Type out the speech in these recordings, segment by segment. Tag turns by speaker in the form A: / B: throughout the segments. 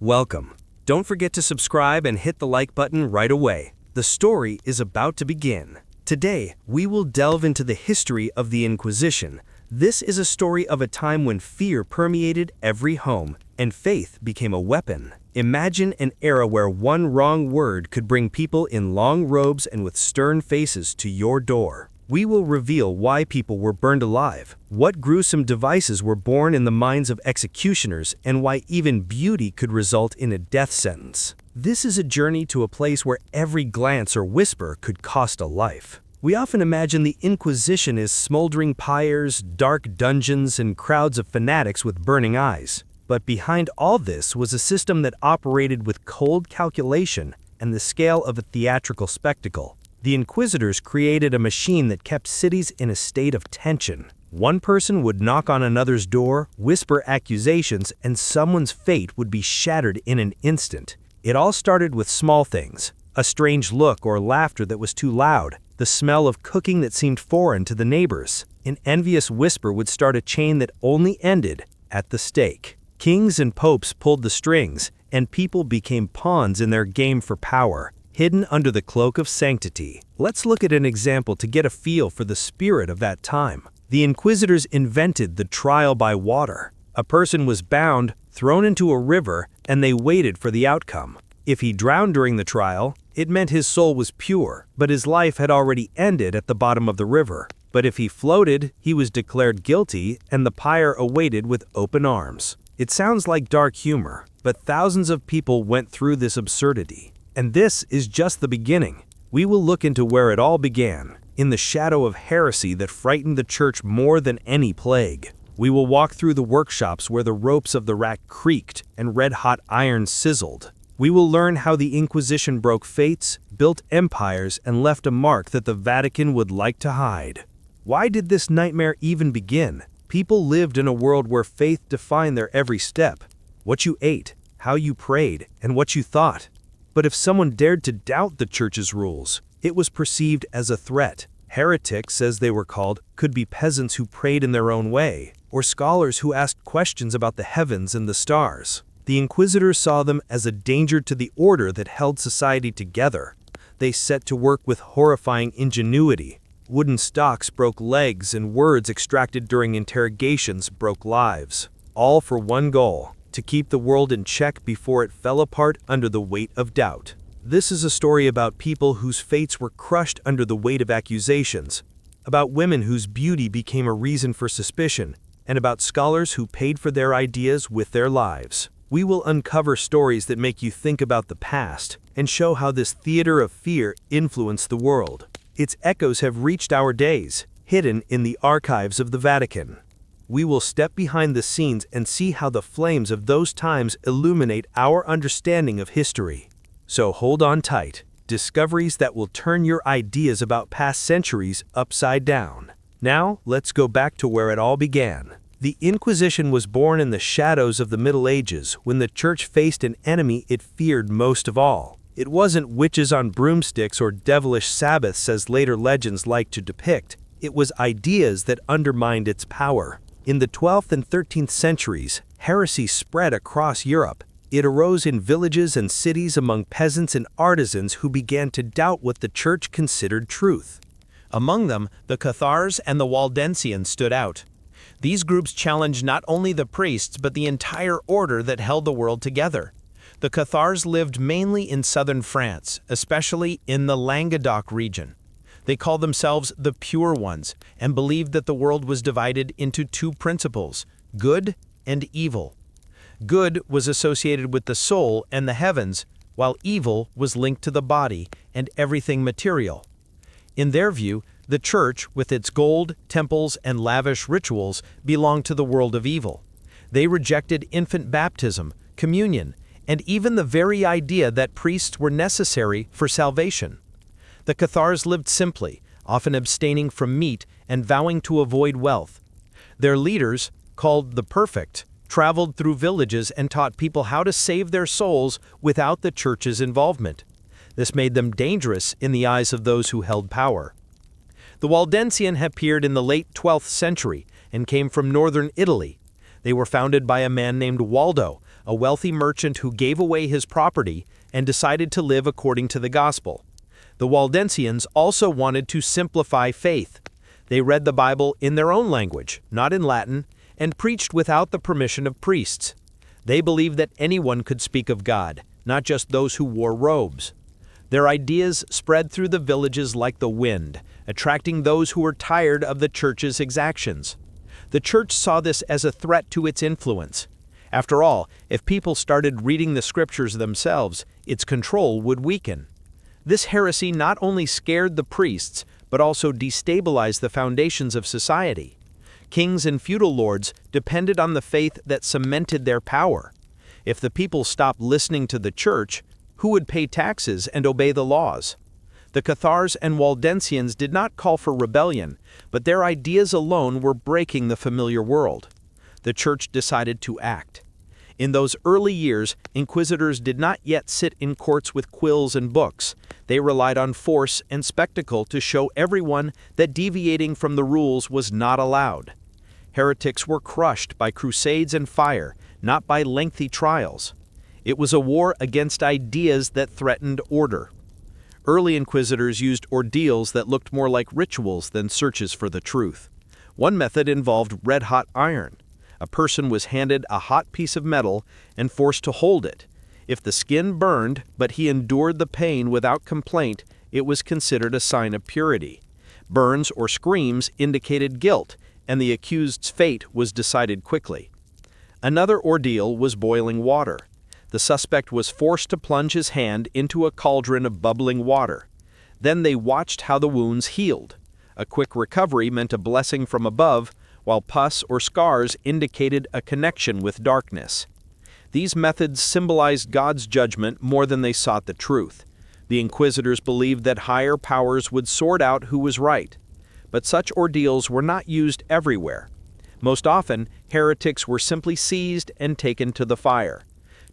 A: Welcome. Don't forget to subscribe and hit the like button right away. The story is about to begin. Today, we will delve into the history of the Inquisition. This is a story of a time when fear permeated every home, and faith became a weapon. Imagine an era where one wrong word could bring people in long robes and with stern faces to your door. We will reveal why people were burned alive, what gruesome devices were born in the minds of executioners, and why even beauty could result in a death sentence. This is a journey to a place where every glance or whisper could cost a life. We often imagine the Inquisition as smoldering pyres, dark dungeons, and crowds of fanatics with burning eyes. But behind all this was a system that operated with cold calculation and the scale of a theatrical spectacle. The Inquisitors created a machine that kept cities in a state of tension. One person would knock on another's door, whisper accusations, and someone's fate would be shattered in an instant. It all started with small things: a strange look or laughter that was too loud, the smell of cooking that seemed foreign to the neighbors. An envious whisper would start a chain that only ended at the stake. Kings and popes pulled the strings, and people became pawns in their game for power, hidden under the cloak of sanctity. Let's look at an example to get a feel for the spirit of that time. The Inquisitors invented the trial by water. A person was bound, thrown into a river, and they waited for the outcome. If he drowned during the trial, it meant his soul was pure, but his life had already ended at the bottom of the river. But if he floated, he was declared guilty, and the pyre awaited with open arms. It sounds like dark humor, but thousands of people went through this absurdity. And this is just the beginning. We will look into where it all began, in the shadow of heresy that frightened the church more than any plague. We will walk through the workshops where the ropes of the rack creaked and red-hot iron sizzled. We will learn how the Inquisition broke faiths, built empires, and left a mark that the Vatican would like to hide. Why did this nightmare even begin? People lived in a world where faith defined their every step: what you ate, how you prayed, and what you thought. But if someone dared to doubt the church's rules, it was perceived as a threat. Heretics, as they were called, could be peasants who prayed in their own way, or scholars who asked questions about the heavens and the stars. The Inquisitors saw them as a danger to the order that held society together. They set to work with horrifying ingenuity. Wooden stocks broke legs, and words extracted during interrogations broke lives. All for one goal: to keep the world in check before it fell apart under the weight of doubt. This is a story about people whose fates were crushed under the weight of accusations, about women whose beauty became a reason for suspicion, and about scholars who paid for their ideas with their lives. We will uncover stories that make you think about the past and show how this theater of fear influenced the world. Its echoes have reached our days, hidden in the archives of the Vatican. We will step behind the scenes and see how the flames of those times illuminate our understanding of history. So hold on tight. Discoveries that will turn your ideas about past centuries upside down. Now, let's go back to where it all began. The Inquisition was born in the shadows of the Middle Ages, when the Church faced an enemy it feared most of all. It wasn't witches on broomsticks or devilish Sabbaths as later legends like to depict. It was ideas that undermined its power. In the 12th and 13th centuries, heresy spread across Europe. It arose in villages and cities among peasants and artisans who began to doubt what the church considered truth.
B: Among them, the Cathars and the Waldensians stood out. These groups challenged not only the priests but the entire order that held the world together. The Cathars lived mainly in southern France, especially in the Languedoc region. They called themselves the Pure Ones and believed that the world was divided into two principles: good and evil. Good was associated with the soul and the heavens, while evil was linked to the body and everything material. In their view, the church, with its gold, temples, and lavish rituals, belonged to the world of evil. They rejected infant baptism, communion, and even the very idea that priests were necessary for salvation. The Cathars lived simply, often abstaining from meat and vowing to avoid wealth. Their leaders, called the Perfect, traveled through villages and taught people how to save their souls without the church's involvement. This made them dangerous in the eyes of those who held power. The Waldensians appeared in the late 12th century and came from northern Italy. They were founded by a man named Waldo, a wealthy merchant who gave away his property and decided to live according to the gospel. The Waldensians also wanted to simplify faith. They read the Bible in their own language, not in Latin, and preached without the permission of priests. They believed that anyone could speak of God, not just those who wore robes. Their ideas spread through the villages like the wind, attracting those who were tired of the church's exactions. The church saw this as a threat to its influence. After all, if people started reading the scriptures themselves, its control would weaken. This heresy not only scared the priests, but also destabilized the foundations of society. Kings and feudal lords depended on the faith that cemented their power. If the people stopped listening to the church, who would pay taxes and obey the laws? The Cathars and Waldensians did not call for rebellion, but their ideas alone were breaking the familiar world. The church decided to act. In those early years, inquisitors did not yet sit in courts with quills and books. They relied on force and spectacle to show everyone that deviating from the rules was not allowed. Heretics were crushed by crusades and fire, not by lengthy trials. It was a war against ideas that threatened order. Early inquisitors used ordeals that looked more like rituals than searches for the truth. One method involved red-hot iron. A person was handed a hot piece of metal and forced to hold it. If the skin burned, but he endured the pain without complaint, it was considered a sign of purity. Burns or screams indicated guilt, and the accused's fate was decided quickly. Another ordeal was boiling water. The suspect was forced to plunge his hand into a cauldron of bubbling water. Then they watched how the wounds healed. A quick recovery meant a blessing from above, while pus or scars indicated a connection with darkness. These methods symbolized God's judgment more than they sought the truth. The inquisitors believed that higher powers would sort out who was right. But such ordeals were not used everywhere. Most often, heretics were simply seized and taken to the fire.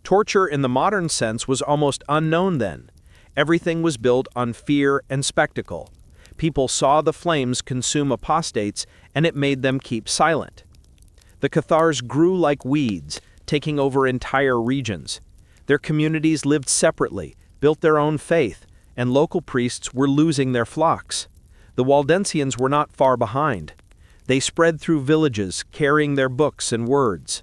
B: Torture in the modern sense was almost unknown then. Everything was built on fear and spectacle. People saw the flames consume apostates, and it made them keep silent. The Cathars grew like weeds, taking over entire regions. Their communities lived separately, built their own faith, and local priests were losing their flocks. The Waldensians were not far behind. They spread through villages, carrying their books and words.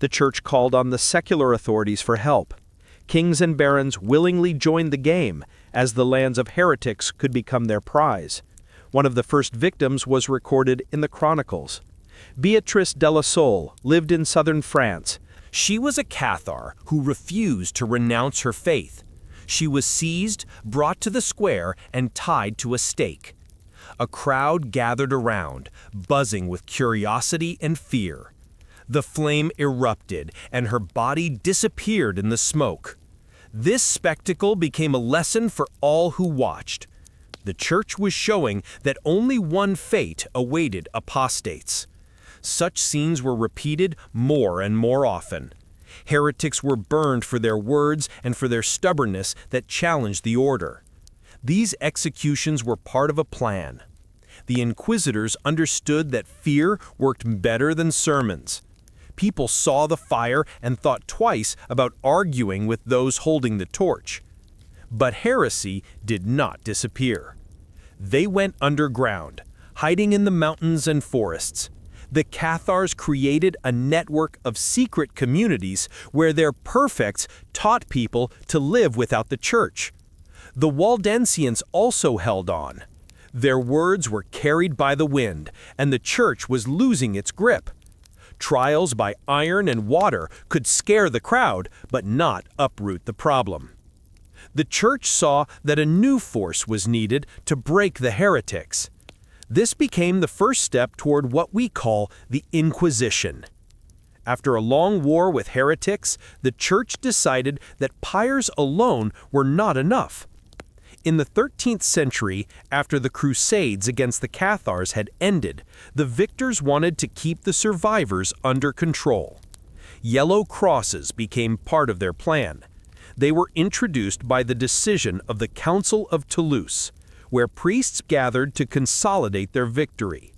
B: The church called on the secular authorities for help. Kings and barons willingly joined the game, as the lands of heretics could become their prize. One of the first victims was recorded in the Chronicles. Beatrice de la Salle lived in southern France.
A: She was a Cathar who refused to renounce her faith. She was seized, brought to the square, and tied to a stake. A crowd gathered around, buzzing with curiosity and fear. The flame erupted, and her body disappeared in the smoke. This spectacle became a lesson for all who watched. The church was showing that only one fate awaited apostates. Such scenes were repeated more and more often. Heretics were burned for their words and for their stubbornness that challenged the order. These executions were part of a plan. The inquisitors understood that fear worked better than sermons. People saw the fire and thought twice about arguing with those holding the torch. But heresy did not disappear. They went underground, hiding in the mountains and forests. The Cathars created a network of secret communities where their perfects taught people to live without the church. The Waldensians also held on. Their words were carried by the wind, and the church was losing its grip. Trials by iron and water could scare the crowd, but not uproot the problem. The church saw that a new force was needed to break the heretics. This became the first step toward what we call the Inquisition. After a long war with heretics, the church decided that pyres alone were not enough. In the 13th century, after the Crusades against the Cathars had ended, the victors wanted to keep the survivors under control. Yellow crosses became part of their plan. They were introduced by the decision of the Council of Toulouse, where priests gathered to consolidate their victory.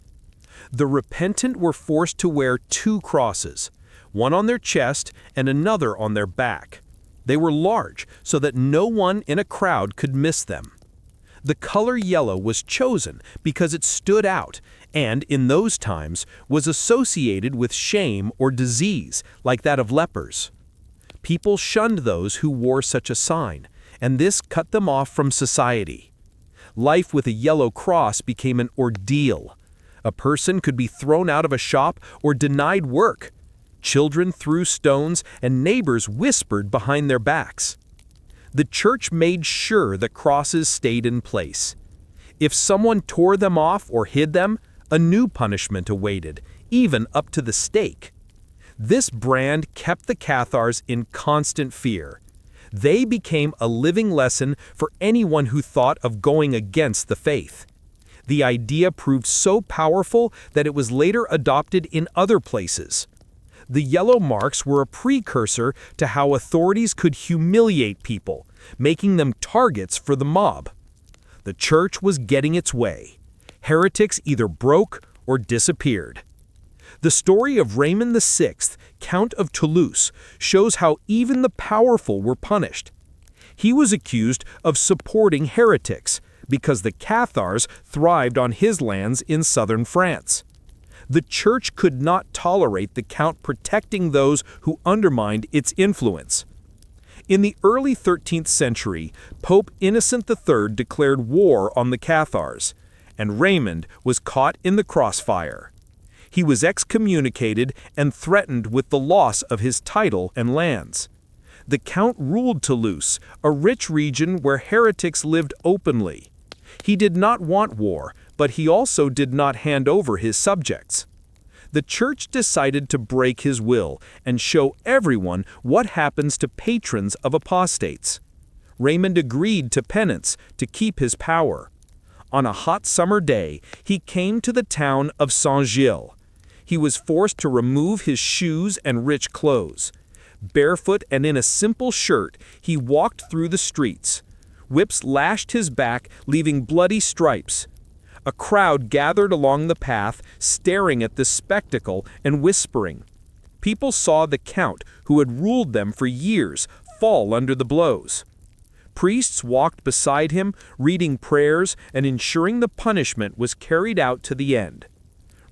A: The repentant were forced to wear 2 crosses,
B: one on their chest and another on their back. They were large, so that no one in a crowd could miss them. The color yellow was chosen because it stood out and, in those times, was associated with shame or disease, like that of lepers. People shunned those who wore such a sign, and this cut them off from society. Life with a yellow cross became an ordeal. A person could be thrown out of a shop or denied work. Children threw stones, and neighbors whispered behind their backs. The church made sure the crosses stayed in place. If someone tore them off or hid them, a new punishment awaited, even up to the stake. This brand kept the Cathars in constant fear. They became a living lesson for anyone who thought of going against the faith. The idea proved so powerful that it was later adopted in other places. The yellow marks were a precursor to how authorities could humiliate people, making them targets for the mob. The church was getting its way. Heretics either broke or disappeared. The story of Raymond VI, Count of Toulouse, shows how even the powerful were punished. He was accused of supporting heretics because the Cathars thrived on his lands in southern France. The church could not tolerate the count protecting those who undermined its influence. In the early 13th century, Pope Innocent III declared war on the Cathars, and Raymond was caught in the crossfire. He was excommunicated and threatened with the loss of his title and lands. The count ruled Toulouse, a rich region where heretics lived openly. He did not want war, but he also did not hand over his subjects. The church decided to break his will and show everyone what happens to patrons of apostates. Raymond agreed to penance to keep his power. On a hot summer day, he came to the town of Saint-Gilles. He was forced to remove his shoes and rich clothes. Barefoot and in a simple shirt, he walked through the streets. Whips lashed his back, leaving bloody stripes. A crowd gathered along the path, staring at this spectacle and whispering. People saw the count, who had ruled them for years, fall under the blows. Priests walked beside him, reading prayers and ensuring the punishment was carried out to the end.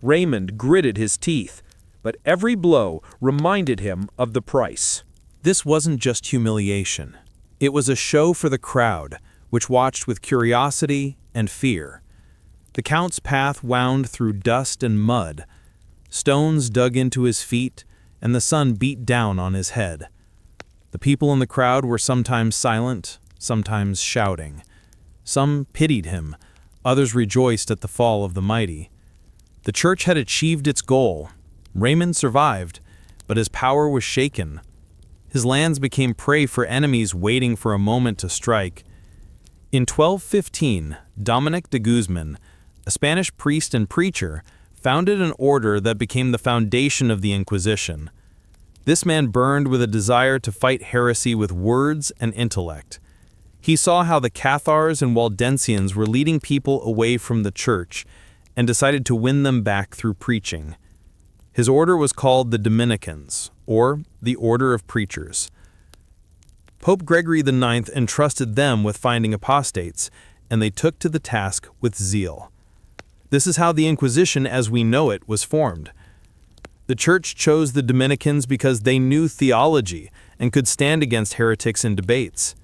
B: Raymond gritted his teeth, but every blow reminded him of the price.
A: This wasn't just humiliation. It was a show for the crowd, which watched with curiosity and fear. The count's path wound through dust and mud. Stones dug into his feet, and the sun beat down on his head. The people in the crowd were sometimes silent, sometimes shouting. Some pitied him, others rejoiced at the fall of the mighty. The church had achieved its goal. Raymond survived, but his power was shaken. His lands became prey for enemies waiting for a moment to strike. In 1215, Dominic de Guzman, a Spanish priest and preacher, founded an order that became the foundation of the Inquisition. This man burned with a desire to fight heresy with words and intellect. He saw how the Cathars and Waldensians were leading people away from the church and decided to win them back through preaching. His order was called the Dominicans, or the Order of Preachers. Pope Gregory IX entrusted them with finding apostates, and they took to the task with zeal. This is how the Inquisition as we know it was formed. The church chose the Dominicans because they knew theology and could stand against heretics in debates.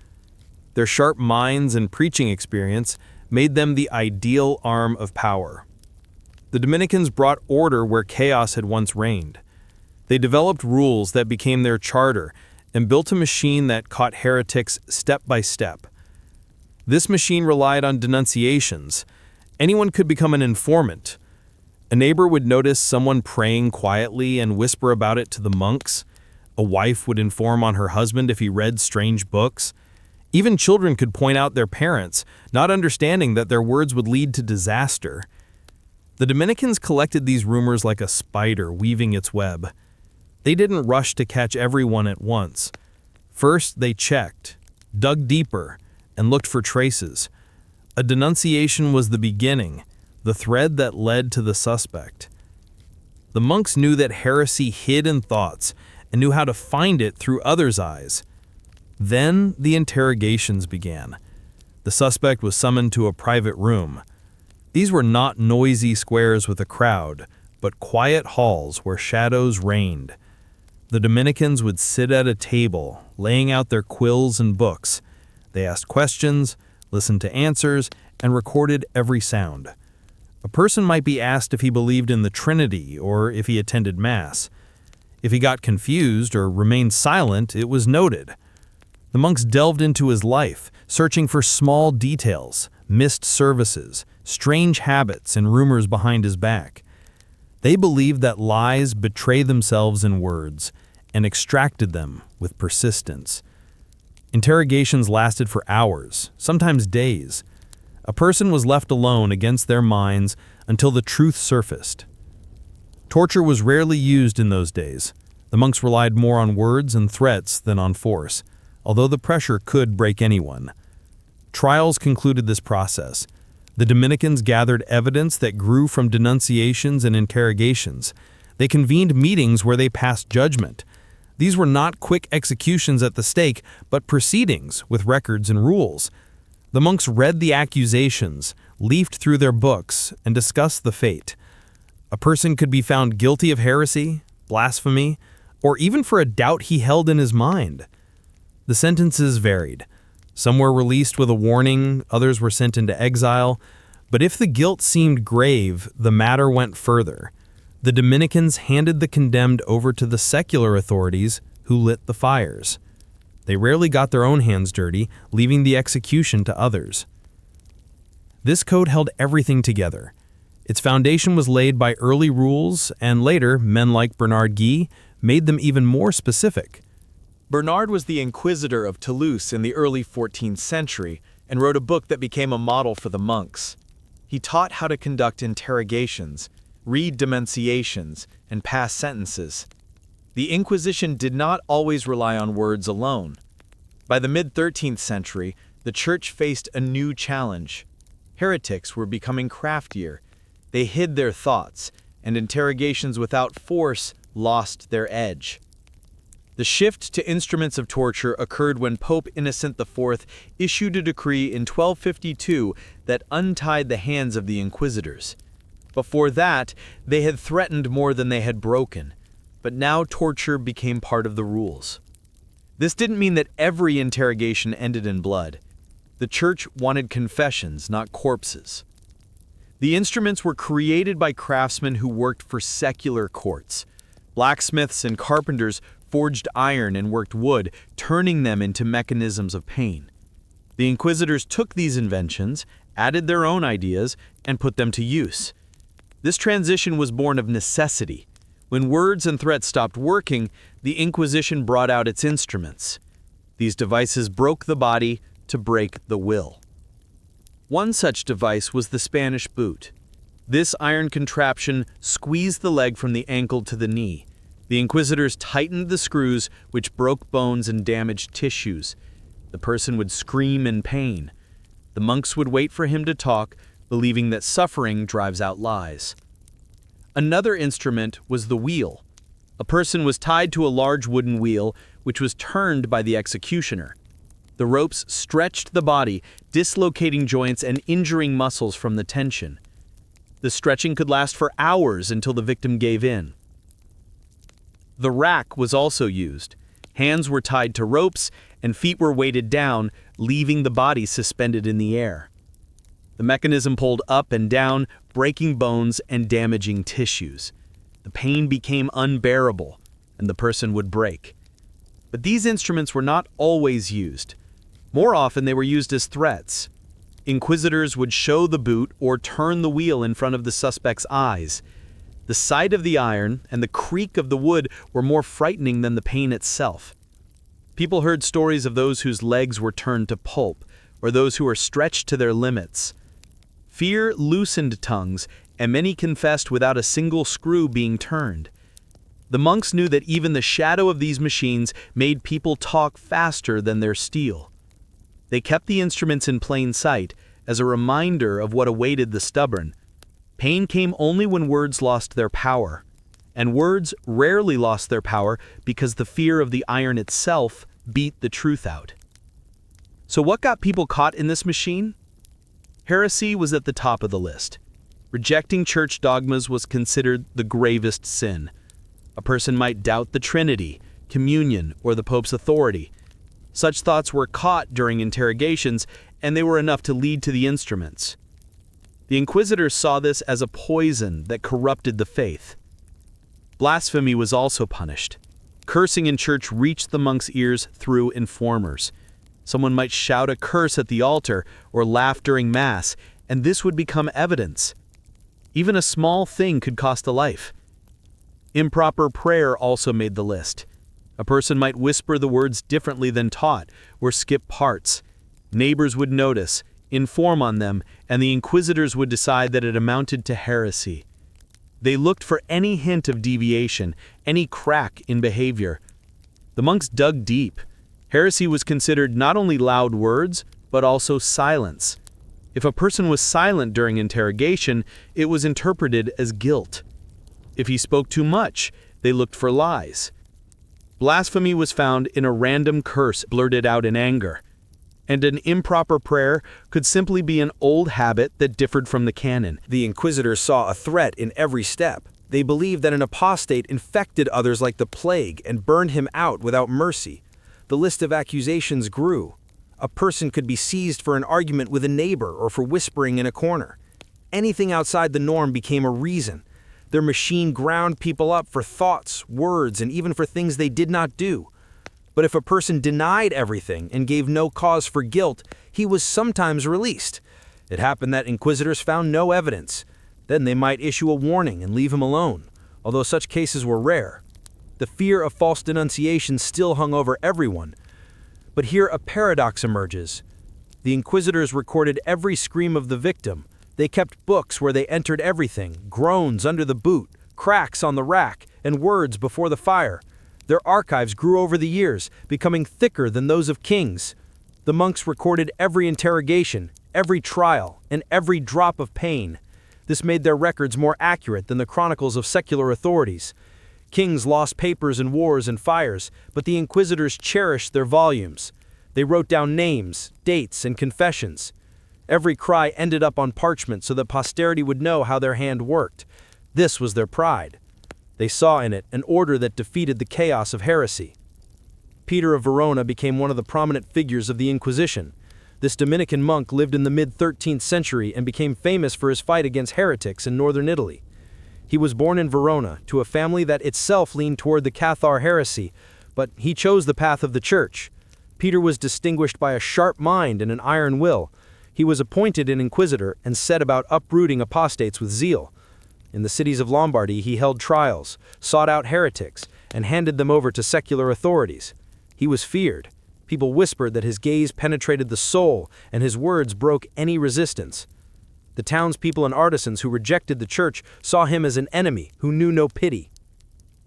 A: Their sharp minds and preaching experience made them the ideal arm of power. The Dominicans brought order where chaos had once reigned. They developed rules that became their charter and built a machine that caught heretics step by step. This machine relied on denunciations. Anyone could become an informant. A neighbor would notice someone praying quietly and whisper about it to the monks. A wife would inform on her husband if he read strange books. Even children could point out their parents, not understanding that their words would lead to disaster. The Dominicans collected these rumors like a spider weaving its web. They didn't rush to catch everyone at once. First, they checked, dug deeper, and looked for traces. A denunciation was the beginning, the thread that led to the suspect.
C: The monks knew that heresy hid in thoughts and knew how to find it through others' eyes. Then the interrogations began. The suspect was summoned to a private room. These were not noisy squares with a crowd, but quiet halls where shadows reigned. The Dominicans would sit at a table, laying out their quills and books. They asked questions, listened to answers, and recorded every sound. A person might be asked if he believed in the Trinity or if he attended Mass. If he got confused or remained silent, it was noted. The monks delved into his life, searching for small details, missed services, strange habits, and rumors behind his back. They believed that lies betray themselves in words and extracted them with persistence. Interrogations lasted for hours, sometimes days. A person was left alone against their minds until the truth surfaced. Torture was rarely used in those days. The monks relied more on words and threats than on force, although the pressure could break anyone. Trials concluded this process. The Dominicans gathered evidence that grew from denunciations and interrogations. They convened meetings where they passed judgment. These were not quick executions at the stake, but proceedings with records and rules. The monks read the accusations, leafed through their books, and discussed the fate. A person could be found guilty of heresy, blasphemy, or even for a doubt he held in his mind. The sentences varied. Some were released with a warning, others were sent into exile. But if the guilt seemed grave, the matter went further. The Dominicans handed the condemned over to the secular authorities who lit the fires. They rarely got their own hands dirty, leaving the execution to others. This code held everything together. Its foundation was laid by early rules, and later, men like Bernard Guy made them even more specific.
D: Bernard was the Inquisitor of Toulouse in the early 14th century and wrote a book that became a model for the monks. He taught how to conduct interrogations, read denunciations, and pass sentences. The Inquisition did not always rely on words alone. By the mid-13th century, the Church faced a new challenge. Heretics were becoming craftier. They hid their thoughts, and interrogations without force lost their edge. The shift to instruments of torture occurred when Pope Innocent IV issued a decree in 1252 that untied the hands of the inquisitors. Before that, they had threatened more than they had broken, but now torture became part of the rules. This didn't mean that every interrogation ended in blood. The Church wanted confessions, not corpses. The instruments were created by craftsmen who worked for secular courts. Blacksmiths and carpenters forged iron and worked wood, turning them into mechanisms of pain. The inquisitors took these inventions, added their own ideas, and put them to use. This transition was born of necessity. When words and threats stopped working, the Inquisition brought out its instruments. These devices broke the body to break the will. One such device was the Spanish boot. This iron contraption squeezed the leg from the ankle to the knee. The inquisitors tightened the screws, which broke bones and damaged tissues. The person would scream in pain. The monks would wait for him to talk, believing that suffering drives out lies. Another instrument was the wheel. A person was tied to a large wooden wheel, which was turned by the executioner. The ropes stretched the body, dislocating joints and injuring muscles from the tension. The stretching could last for hours until the victim gave in. The rack was also used. Hands were tied to ropes and feet were weighted down, leaving the body suspended in the air. The mechanism pulled up and down, breaking bones and damaging tissues. The pain became unbearable, and the person would break. But these instruments were not always used. More often, they were used as threats. Inquisitors would show the boot or turn the wheel in front of the suspect's eyes. The sight of the iron and the creak of the wood were more frightening than the pain itself. People heard stories of those whose legs were turned to pulp, or those who were stretched to their limits. Fear loosened tongues, and many confessed without a single screw being turned. The monks knew that even the shadow of these machines made people talk faster than their steel. They kept the instruments in plain sight as a reminder of what awaited the stubborn. Pain came only when words lost their power.
A: and words rarely lost their power because the fear of the iron itself beat the truth out. So what got people caught in this machine? Heresy was at the top of the list. Rejecting church dogmas was considered the gravest sin. A person might doubt the Trinity, communion, or the Pope's authority. Such thoughts were caught during interrogations, and they were enough to lead to the instruments. The Inquisitors saw this as a poison that corrupted the faith. Blasphemy was also punished. Cursing in church reached the monks' ears through informers. Someone might shout a curse at the altar or laugh during Mass, and this would become evidence. Even a small thing could cost a life. Improper prayer also made the list. A person might whisper the words differently than taught or skip parts. Neighbors would notice, inform on them, and the Inquisitors would decide that it amounted to heresy. They looked for any hint of deviation, any crack in behavior. The monks dug deep. Heresy was considered not only loud words, but also silence. If a person was silent during interrogation, it was interpreted as guilt. If he spoke too much, they looked for lies. Blasphemy was found in a random curse blurted out in anger. And an improper prayer could simply be an old habit that differed from the canon.
E: The Inquisitors saw a threat in every step. They believed that an apostate infected others like the plague and burned him out without mercy. The list of accusations grew. A person could be seized for an argument with a neighbor or for whispering in a corner. Anything outside the norm became a reason. Their machine ground people up for thoughts, words, and even for things they did not do. But if a person denied everything and gave no cause for guilt, he was sometimes released. It happened that Inquisitors found no evidence. Then they might issue a warning and leave him alone, although such cases were rare. The fear of false denunciation still hung over everyone. But here a paradox emerges. The Inquisitors recorded every scream of the victim. They kept books where they entered everything, groans under the boot, cracks on the rack, and words before the fire. Their archives grew over the years, becoming thicker than those of kings. The monks recorded every interrogation, every trial, and every drop of pain. This made their records more accurate than the chronicles of secular authorities. Kings lost papers in wars and fires, but the Inquisitors cherished their volumes. They wrote down names, dates, and confessions. Every cry ended up on parchment so that posterity would know how their hand worked. This was their pride. They saw in it an order that defeated the chaos of heresy. Peter of Verona became one of the prominent figures of the Inquisition. This Dominican monk lived in the mid-13th century and became famous for his fight against heretics in northern Italy. He was born in Verona to a family that itself leaned toward the Cathar heresy, but he chose the path of the church. Peter was distinguished by a sharp mind and an iron will. He was appointed an inquisitor and set about uprooting apostates with zeal. In the cities of Lombardy, he held trials, sought out heretics, and handed them over to secular authorities. He was feared. People whispered that his gaze penetrated the soul and his words broke any resistance. The townspeople and artisans who rejected the church saw him as an enemy who knew no pity.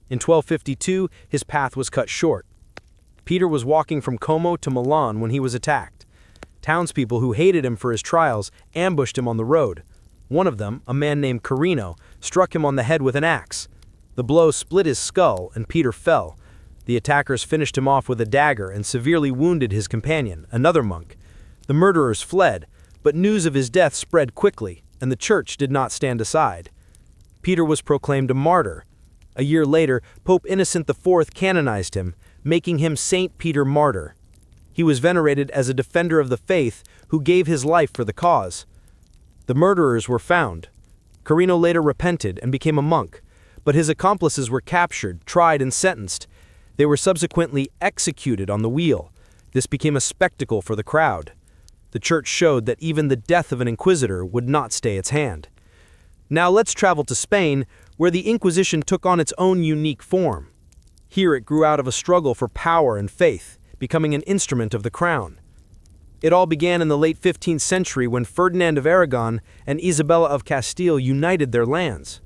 E: In 1252, his path was cut short. Peter was walking from Como to Milan when he was attacked. Townspeople who hated him for his trials ambushed him on the road. One of them, a man named Carino, struck him on the head with an axe. The blow split his skull, and Peter fell. The attackers finished him off with a dagger and severely wounded his companion, another monk. The murderers fled, but news of his death spread quickly, and the church did not stand aside. Peter was proclaimed a martyr. A year later, Pope Innocent IV canonized him, making him Saint Peter Martyr. He was venerated as a defender of the faith who gave his life for the cause. The murderers were found. Carino later repented and became a monk, but his accomplices were captured, tried, and sentenced. They were subsequently executed on the wheel. This became a spectacle for the crowd. The church showed that even the death of an inquisitor would not stay its hand. Now let's travel to Spain, where the Inquisition took on its own unique form. Here it grew out of a struggle for power and faith, becoming an instrument of the crown. It all began in the late 15th century when Ferdinand of Aragon and Isabella of Castile united their lands.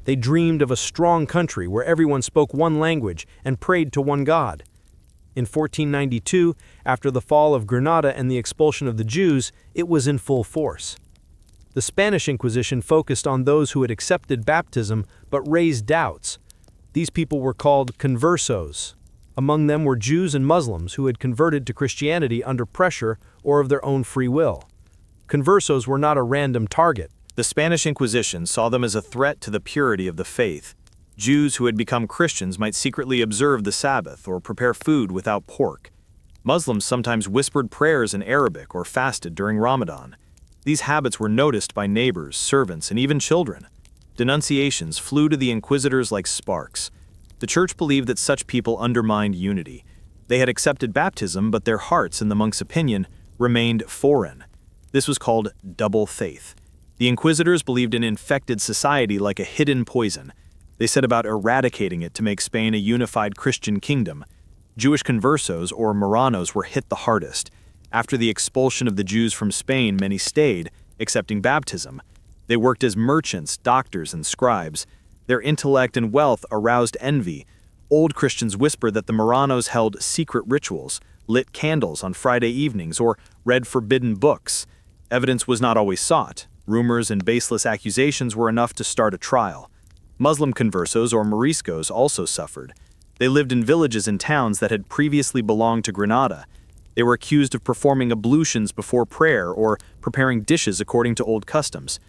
E: They dreamed of a strong country where everyone spoke one language and prayed to one God. In 1492, after the fall of Granada and the expulsion of the Jews, it was in full force. The Spanish Inquisition focused on those who had accepted baptism but raised doubts. These people were called conversos. Among them were Jews and Muslims who had converted to Christianity under pressure or of their own free will. Conversos were not a random target.
D: The Spanish Inquisition saw them as a threat to the purity of the faith. Jews who had become Christians might secretly observe the Sabbath or prepare food without pork. Muslims sometimes whispered prayers in Arabic or fasted during Ramadan. These habits were noticed by neighbors, servants, and even children. Denunciations flew to the inquisitors like sparks. The church believed that such people undermined unity. They had accepted baptism, but their hearts, in the monks' opinion, remained foreign. This was called double faith. The inquisitors believed in infected society like a hidden poison. They set about eradicating it to make Spain a unified Christian kingdom. Jewish conversos, or Marranos, were hit the hardest. After the expulsion of the Jews from Spain, many stayed, accepting baptism. They worked as merchants, doctors, and scribes. Their intellect and wealth aroused envy. Old Christians whispered that the Marranos held secret rituals, lit candles on Friday evenings, or read forbidden books. Evidence was not always sought. Rumors and baseless accusations were enough to start a trial. Muslim conversos, or Moriscos, also suffered. They lived in villages and towns that had previously belonged to Granada. They were accused of performing ablutions before prayer or preparing dishes according to old customs.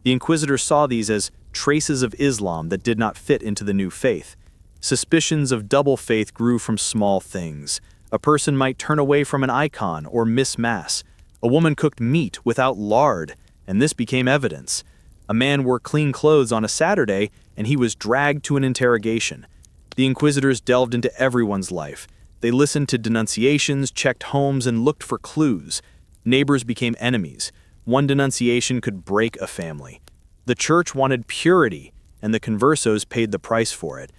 D: The inquisitors saw these as traces of Islam that did not fit into the new faith. Suspicions of double faith grew from small things. A person might turn away from an icon or miss mass. A woman cooked meat without lard, and this became evidence. A man wore clean clothes on a Saturday, and he was dragged to an interrogation. The inquisitors delved into everyone's life. They listened to denunciations, checked homes, and looked for clues. Neighbors became enemies. One denunciation could break a family. The church wanted purity, and the conversos paid the price for it.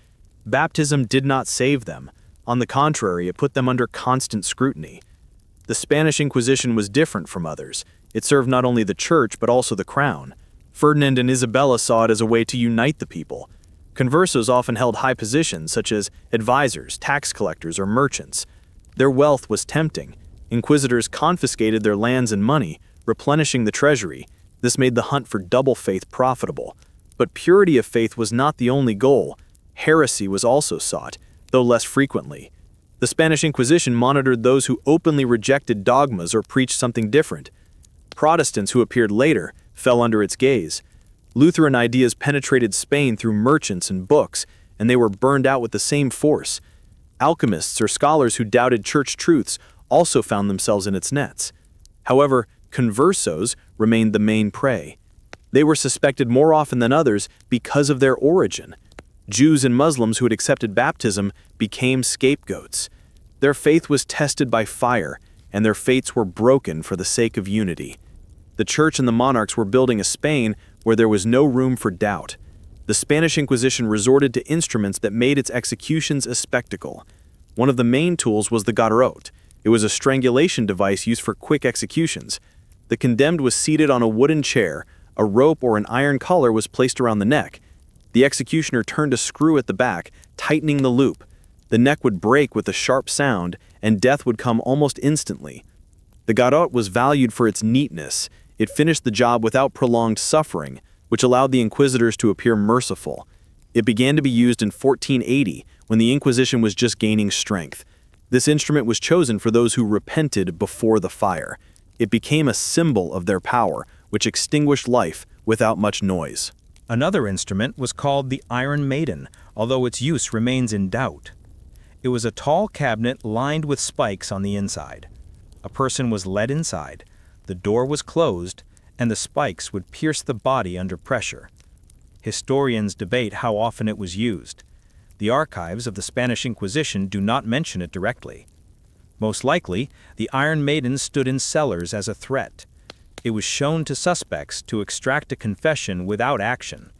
D: Baptism did not save them. On the contrary, it put them under constant scrutiny. The Spanish Inquisition was different from others. It served not only the church, but also the crown. Ferdinand and Isabella saw it as a way to unite the people. Conversos often held high positions, such as advisors, tax collectors, or merchants. Their wealth was tempting. Inquisitors confiscated their lands and money, replenishing the treasury. This made the hunt for double faith profitable. But purity of faith was not the only goal. Heresy was also sought, though less frequently. The Spanish Inquisition monitored those who openly rejected dogmas or preached something different. Protestants who appeared later fell under its gaze. Lutheran ideas penetrated Spain through merchants and books, and they were burned out with the same force. Alchemists or scholars who doubted church truths also found themselves in its nets. However, conversos remained the main prey. They were suspected more often than others because of their origin. Jews and Muslims who had accepted baptism became scapegoats. Their faith was tested by fire, and their fates were broken for the sake of unity. The church and the monarchs were building a Spain where there was no room for doubt. The Spanish Inquisition resorted to instruments that made its executions a spectacle. One of the main tools was the garrote. It was a strangulation device used for quick executions. The condemned was seated on a wooden chair. A rope or an iron collar was placed around the neck. The executioner turned a screw at the back, tightening the loop. The neck would break with a sharp sound, and death would come almost instantly. The garrote was valued for its neatness. It finished the job without prolonged suffering, which allowed the inquisitors to appear merciful. It began to be used in 1480, when the Inquisition was just gaining strength. This instrument was chosen for those who repented before the fire. It became a symbol of their power, which extinguished life without much noise.
B: Another instrument was called the Iron Maiden, although its use remains in doubt. It was a tall cabinet lined with spikes on the inside. A person was led inside, the door was closed, and the spikes would pierce the body under pressure. Historians debate how often it was used. The archives of the Spanish Inquisition do not mention it directly. Most likely, the Iron Maiden stood in cellars as a threat. It was shown to suspects to extract a confession without action.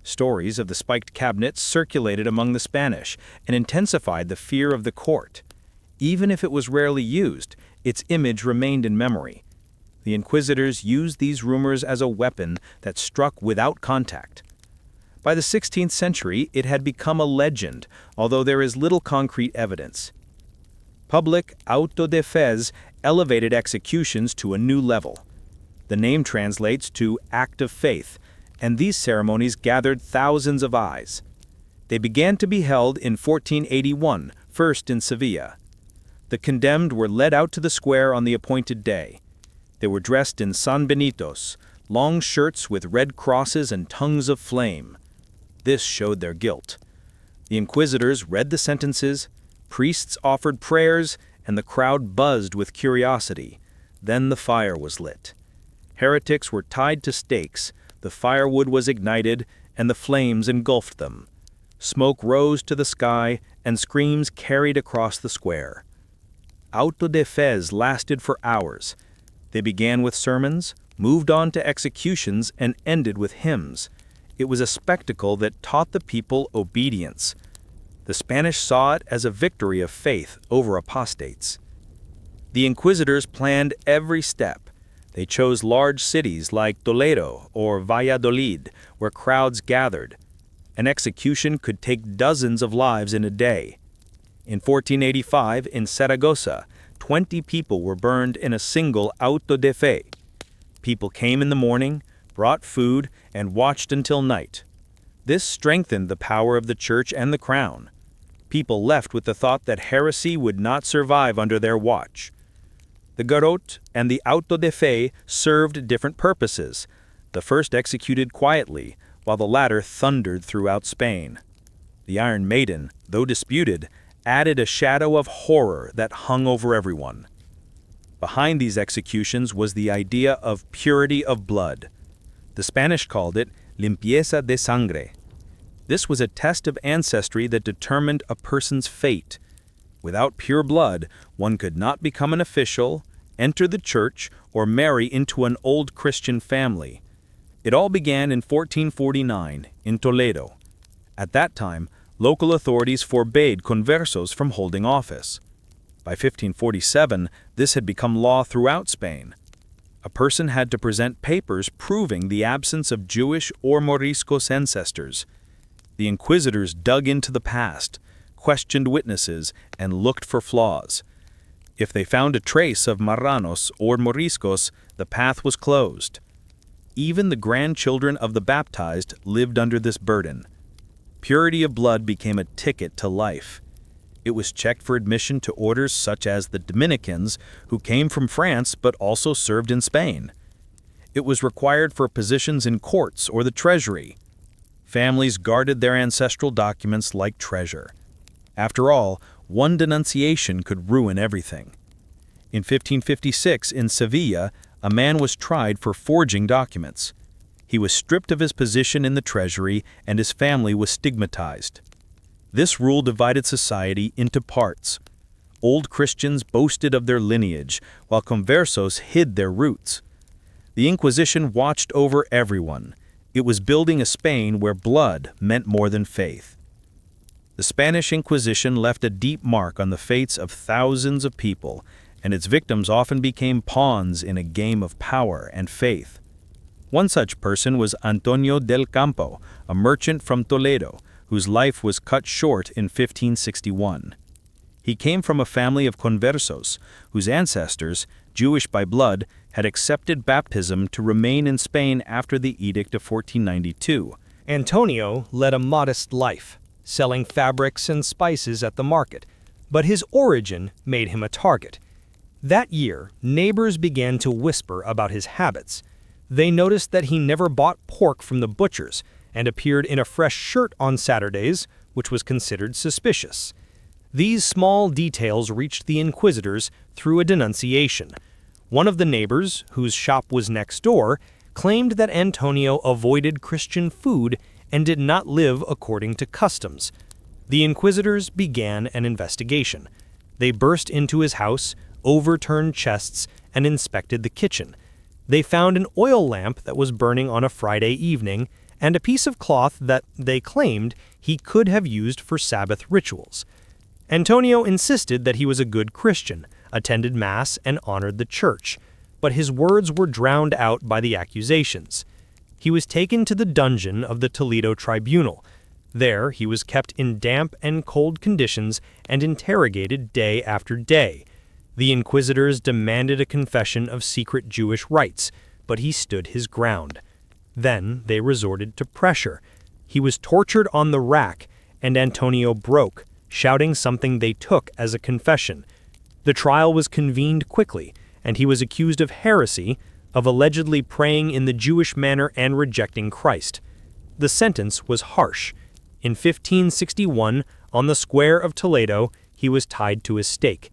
B: Stories of the spiked cabinet circulated among the Spanish and intensified the fear of the court. Even if it was rarely used, its image remained in memory. The inquisitors used these rumors as a weapon that struck without contact. By the 16th century, it had become a legend, although there is little concrete evidence. Public auto de fe elevated executions to a new level. The name translates to act of faith, and these ceremonies gathered thousands of eyes.
E: They began to be held in 1481, first in Sevilla. The condemned were led out to the square on the appointed day. They were dressed in San Benitos, long shirts with red crosses and tongues of flame. This showed their guilt. The inquisitors read the sentences, priests offered prayers, and the crowd buzzed with curiosity. Then the fire was lit. Heretics were tied to stakes, the firewood was ignited, and the flames engulfed them. Smoke rose to the sky, and screams carried across the square. Auto de fes lasted for hours. They began with sermons, moved on to executions, and ended with hymns. It was a spectacle that taught the people obedience. The Spanish saw it as a victory of faith over apostates. The inquisitors planned every step. They chose large cities like Toledo or Valladolid, where crowds gathered. An execution could take dozens of lives in a day. In 1485, in Saragossa, 20 people were burned in a single auto de fe. People came in the morning, brought food, and watched until night. This strengthened the power of the church and the crown. People left with the thought that heresy would not survive under their watch. The garrote and the auto de fe served different purposes. The first executed quietly, while the latter thundered throughout Spain. The Iron Maiden, though disputed, added a shadow of horror that hung over everyone. Behind these executions was the idea of purity of blood. The Spanish called it limpieza de sangre. This was a test of ancestry that determined a person's fate. Without pure blood, one could not become an official, enter the church, or marry into an old Christian family. It all began in 1449 in Toledo. At that time, local authorities forbade conversos from holding office. By 1547, this had become law throughout Spain. A person had to present papers proving the absence of Jewish or Moriscos ancestors. The inquisitors dug into the past, questioned witnesses, and looked for flaws. If they found a trace of Marranos or Moriscos, the path was closed. Even the grandchildren of the baptized lived under this burden. Purity of blood became a ticket to life. It was checked for admission to orders such as the Dominicans, who came from France but also served in Spain. It was required for positions in courts or the treasury. Families guarded their ancestral documents like treasure. After all, one denunciation could ruin everything. In 1556, in Sevilla, a man was tried for forging documents. He was stripped of his position in the treasury, and his family was stigmatized. This rule divided society into parts. Old Christians boasted of their lineage, while conversos hid their roots. The Inquisition watched over everyone. It was building a Spain where blood meant more than faith. The Spanish Inquisition left a deep mark on the fates of thousands of people, and its victims often became pawns in a game of power and faith. One such person was Antonio del Campo, a merchant from Toledo, whose life was cut short in 1561. He came from a family of conversos, whose ancestors, Jewish by blood, had accepted baptism to remain in Spain after the Edict of 1492.
B: Antonio led a modest life, selling fabrics and spices at the market, but his origin made him a target. That year, neighbors began to whisper about his habits. They noticed that he never bought pork from the butchers and appeared in a fresh shirt on Saturdays, which was considered suspicious. These small details reached the inquisitors through a denunciation. One of the neighbors, whose shop was next door, claimed that Antonio avoided Christian food and did not live according to customs. The inquisitors began an investigation. They burst into his house, overturned chests, and inspected the kitchen. They found an oil lamp that was burning on a Friday evening and a piece of cloth that they claimed he could have used for Sabbath rituals. Antonio insisted that he was a good Christian, attended Mass, and honored the church, but his words were drowned out by the accusations. He was taken to the dungeon of the Toledo tribunal. There he was kept in damp and cold conditions and interrogated day after day. The inquisitors demanded a confession of secret Jewish rites, but he stood his ground. Then they resorted to pressure. He was tortured on the rack,
A: and Antonio broke, shouting something they took as a confession. The trial was convened quickly, and he was accused of heresy, of allegedly praying in the Jewish manner and rejecting Christ. The sentence was harsh. In 1561, on the square of Toledo, he was tied to a stake.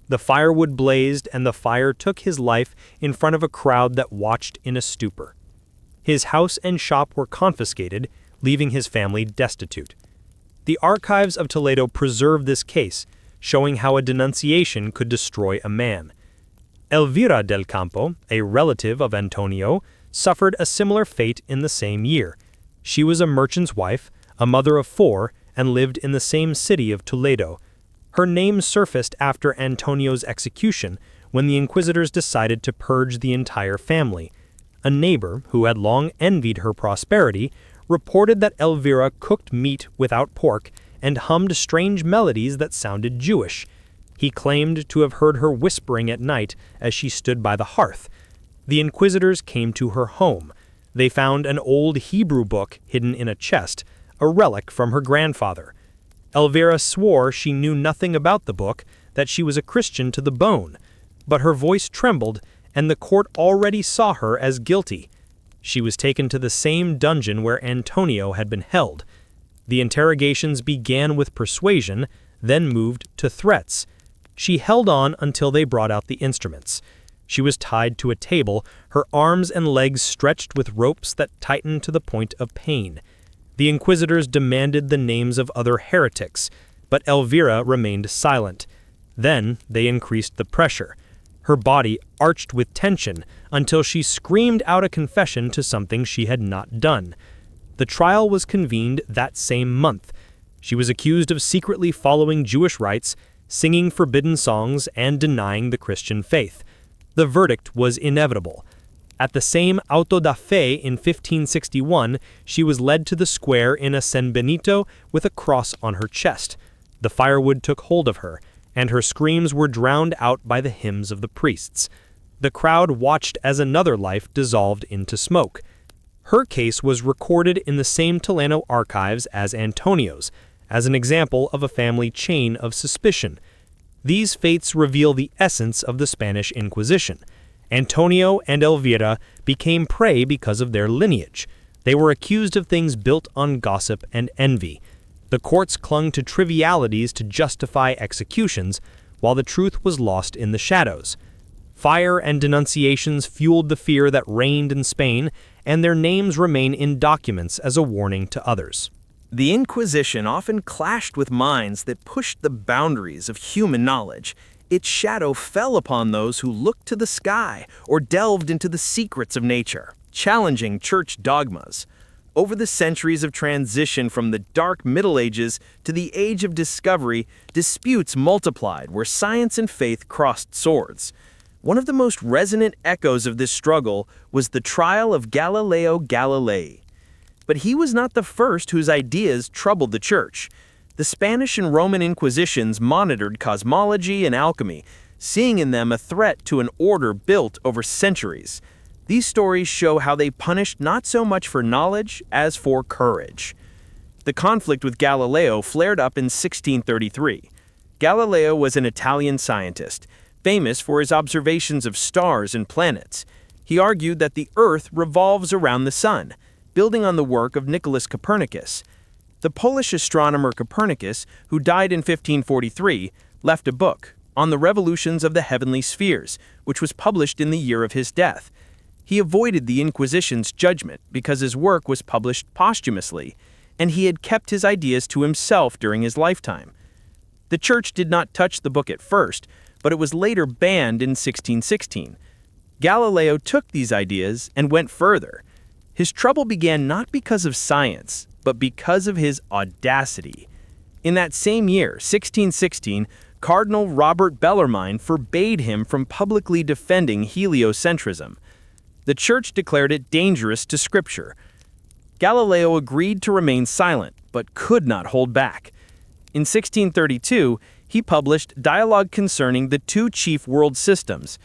A: The firewood blazed, and the fire took his life in front of a crowd that watched in a stupor. His house and shop were confiscated, leaving his family destitute. The archives of Toledo preserve this case, showing how a denunciation could destroy a man. Elvira del Campo, a relative of Antonio, suffered a similar fate in the same year. She was a merchant's wife, a mother of 4, and lived in the same city of Toledo. Her name surfaced after Antonio's execution, when the inquisitors decided to purge the entire family. A neighbor, who had long envied her prosperity, reported that Elvira cooked meat without pork and hummed strange melodies that sounded Jewish. He claimed to have heard her whispering at night as she stood by the hearth. The inquisitors came to her home. They found an old Hebrew book hidden in a chest, a relic from her grandfather. Elvira swore she knew nothing about the book, that she was a Christian to the bone, but her voice trembled, and the court already saw her as guilty. She was taken to the same dungeon where Antonio had been held. The interrogations began with persuasion, then moved to threats. She held on until they brought out the instruments. She was tied to a table, her arms and legs stretched with ropes that tightened to the point of pain. The inquisitors demanded the names of other heretics, but Elvira remained silent. Then they increased the pressure. Her body arched with tension until she screamed out a confession to something she had not done. The trial was convened that same month. She was accused of secretly following Jewish rites, singing forbidden songs, and denying the Christian faith. The verdict was inevitable. At the same auto da fe in 1561, she was led to the square in a San Benito with a cross on her chest. The firewood took hold of her, and her screams were drowned out by the hymns of the priests. The crowd watched as another life dissolved into smoke. Her case was recorded in the same Toledo archives as Antonio's, as an example of a family chain of suspicion. These fates reveal the essence of the Spanish Inquisition. Antonio and Elvira became prey because of their lineage. They were accused of things built on gossip and envy. The courts clung to trivialities to justify executions, while the truth was lost in the shadows. Fire and denunciations fueled the fear that reigned in Spain, and their names remain in documents as a warning to others.
E: The Inquisition often clashed with minds that pushed the boundaries of human knowledge. Its shadow fell upon those who looked to the sky or delved into the secrets of nature, challenging church dogmas. Over the centuries of transition from the dark Middle Ages to the Age of Discovery, disputes multiplied where science and faith crossed swords. One of the most resonant echoes of this struggle was the trial of Galileo Galilei. But he was not the first whose ideas troubled the church. The Spanish and Roman Inquisitions monitored cosmology and alchemy, seeing in them a threat to an order built over centuries. These stories show how they punished not so much for knowledge as for courage. The conflict with Galileo flared up in 1633. Galileo was an Italian scientist, famous for his observations of stars and planets. He argued that the Earth revolves around the sun, building on the work of Nicholas Copernicus. The Polish astronomer Copernicus, who died in 1543, left a book, On the Revolutions of the Heavenly Spheres, which was published in the year of his death. He avoided the Inquisition's judgment because his work was published posthumously, and he had kept his ideas to himself during his lifetime. The church did not touch the book at first, but it was later banned in 1616. Galileo took these ideas and went further. His trouble began not because of science, but because of his audacity. In that same year, 1616, Cardinal Robert Bellarmine forbade him from publicly defending heliocentrism. The church declared it dangerous to Scripture. Galileo agreed to remain silent, but could not hold back. In 1632, he published Dialogue Concerning the Two Chief World Systems.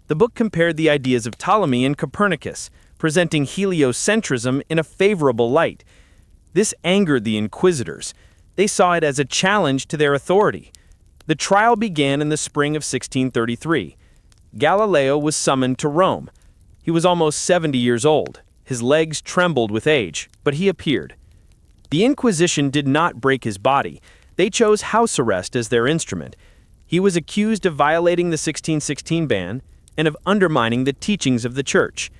E: The book compared the ideas of Ptolemy and Copernicus, presenting heliocentrism in a favorable light. This angered the inquisitors.
B: They saw it as a challenge to their authority. The trial began in the spring of 1633. Galileo was summoned to Rome. He was almost 70 years old. His legs trembled with age, but he appeared. The Inquisition did not break his body. They chose house arrest as their instrument. He was accused of violating the 1616 ban and of undermining the teachings of the Church.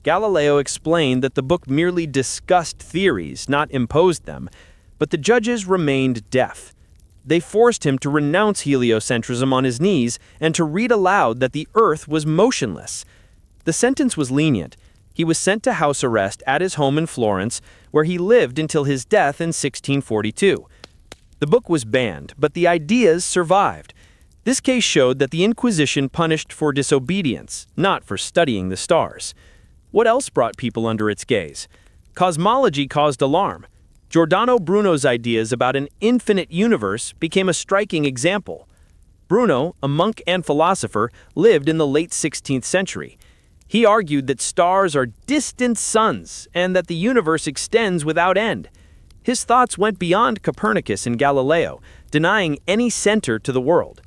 B: Galileo explained that the book merely discussed theories, not imposed them, but the judges remained deaf. They forced him to renounce heliocentrism on his knees and to read aloud that the earth was motionless. The sentence was lenient. He was sent to house arrest at his home in Florence, where he lived until his death in 1642. The book was banned, but the ideas survived. This case showed that the Inquisition punished for disobedience, not for studying the stars. What else brought people under its gaze? Cosmology caused alarm. Giordano Bruno's ideas about an infinite universe became a striking example. Bruno, a monk and philosopher, lived in the late 16th century. He argued that stars are distant suns and that the universe extends without end. His thoughts went beyond Copernicus and Galileo, denying any center to the world.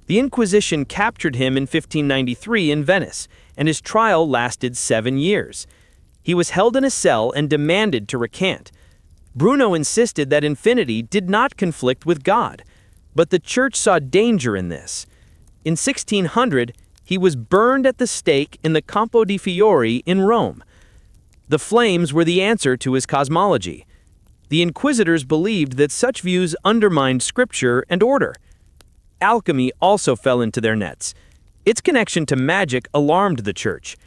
B: The Inquisition captured him in 1593 in Venice, and his trial lasted 7 years. He was held in a cell and demanded to recant. Bruno insisted that infinity did not conflict with God, but the Church saw danger in this. In 1600, he was burned at the stake in the Campo di Fiori in Rome. The flames were the answer to his cosmology. The inquisitors believed that such views undermined scripture and order. Alchemy also fell into their nets. Its connection to magic alarmed the Church.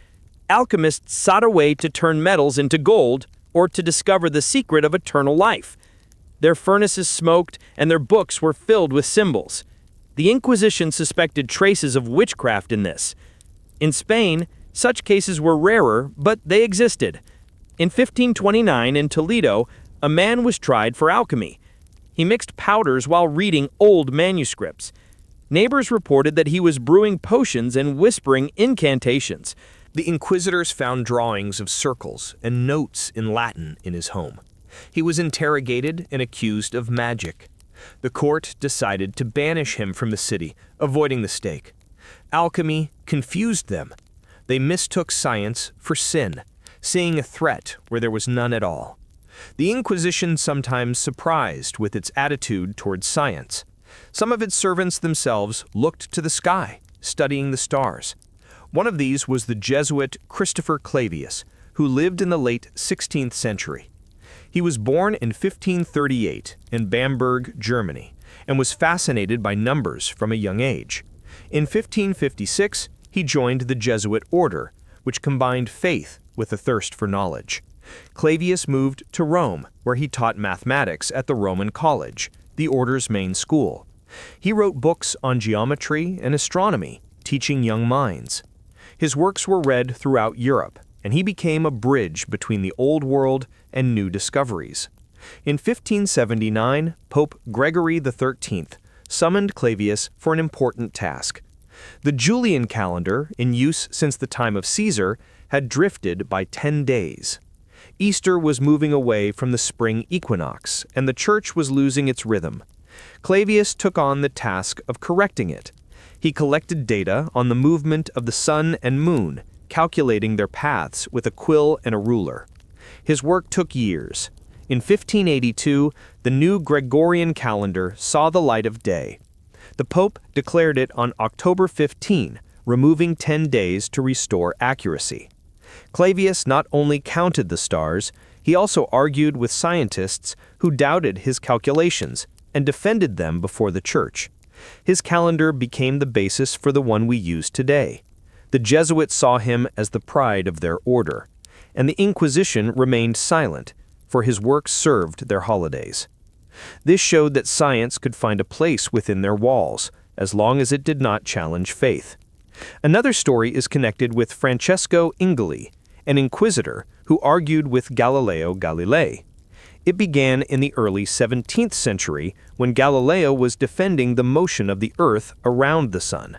B: Alchemists sought a way to turn metals into gold or to discover the secret of eternal life. Their furnaces smoked and their books were filled with symbols. The Inquisition suspected traces of witchcraft in this. In Spain, such cases were rarer, but they existed. In 1529 in Toledo, a man was tried for alchemy. He mixed powders while reading old manuscripts. Neighbors reported that he was brewing potions and whispering incantations.
F: The inquisitors found drawings of circles and notes in Latin in his home. He was interrogated and accused of magic. The court decided to banish him from the city, avoiding the stake. Alchemy confused them. They mistook science for sin, seeing a threat where there was none at all. The Inquisition sometimes surprised with its attitude towards science. Some of its servants themselves looked to the sky, studying the stars. One of these was the Jesuit Christopher Clavius, who lived in the late 16th century. He was born in 1538 in Bamberg, Germany, and was fascinated by numbers from a young age. In 1556, he joined the Jesuit order, which combined faith with a thirst for knowledge. Clavius moved to Rome, where he taught mathematics at the Roman College, the order's main school. He wrote books on geometry and astronomy, teaching young minds. His works were read throughout Europe, and he became a bridge between the Old World and new discoveries. In 1579, Pope Gregory XIII summoned Clavius for an important task. The Julian calendar, in use since the time of Caesar, had drifted by 10 days. Easter was moving away from the spring equinox, and the Church was losing its rhythm. Clavius took on the task of correcting it. He collected data on the movement of the sun and moon, calculating their paths with a quill and a ruler. His work took years. In 1582, the new Gregorian calendar saw the light of day. The Pope declared it on October 15, removing 10 days to restore accuracy. Clavius not only counted the stars, he also argued with scientists who doubted his calculations and defended them before the Church. His calendar became the basis for the one we use today. The Jesuits saw him as the pride of their order, and the Inquisition remained silent, for his work served their holidays. This showed that science could find a place within their walls, as long as it did not challenge faith. Another story is connected with Francesco Ingoli, an inquisitor who argued with Galileo Galilei. It began in the early 17th century when Galileo was defending the motion of the Earth around the Sun.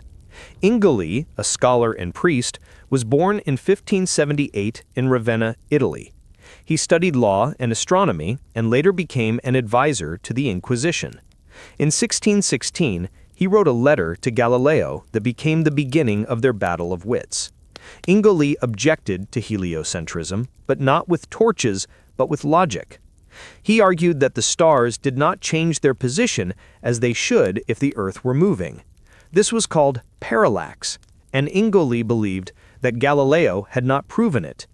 F: Ingoli, a scholar and priest, was born in 1578 in Ravenna, Italy. He studied law and astronomy and later became an advisor to the Inquisition. In 1616, he wrote a letter to Galileo that became the beginning of their battle of wits. Ingoli objected to heliocentrism, but not with torches, but with logic. He argued that the stars did not change their position as they should if the Earth were moving. This was called parallax, and Ingoli believed that Galileo had not proven it.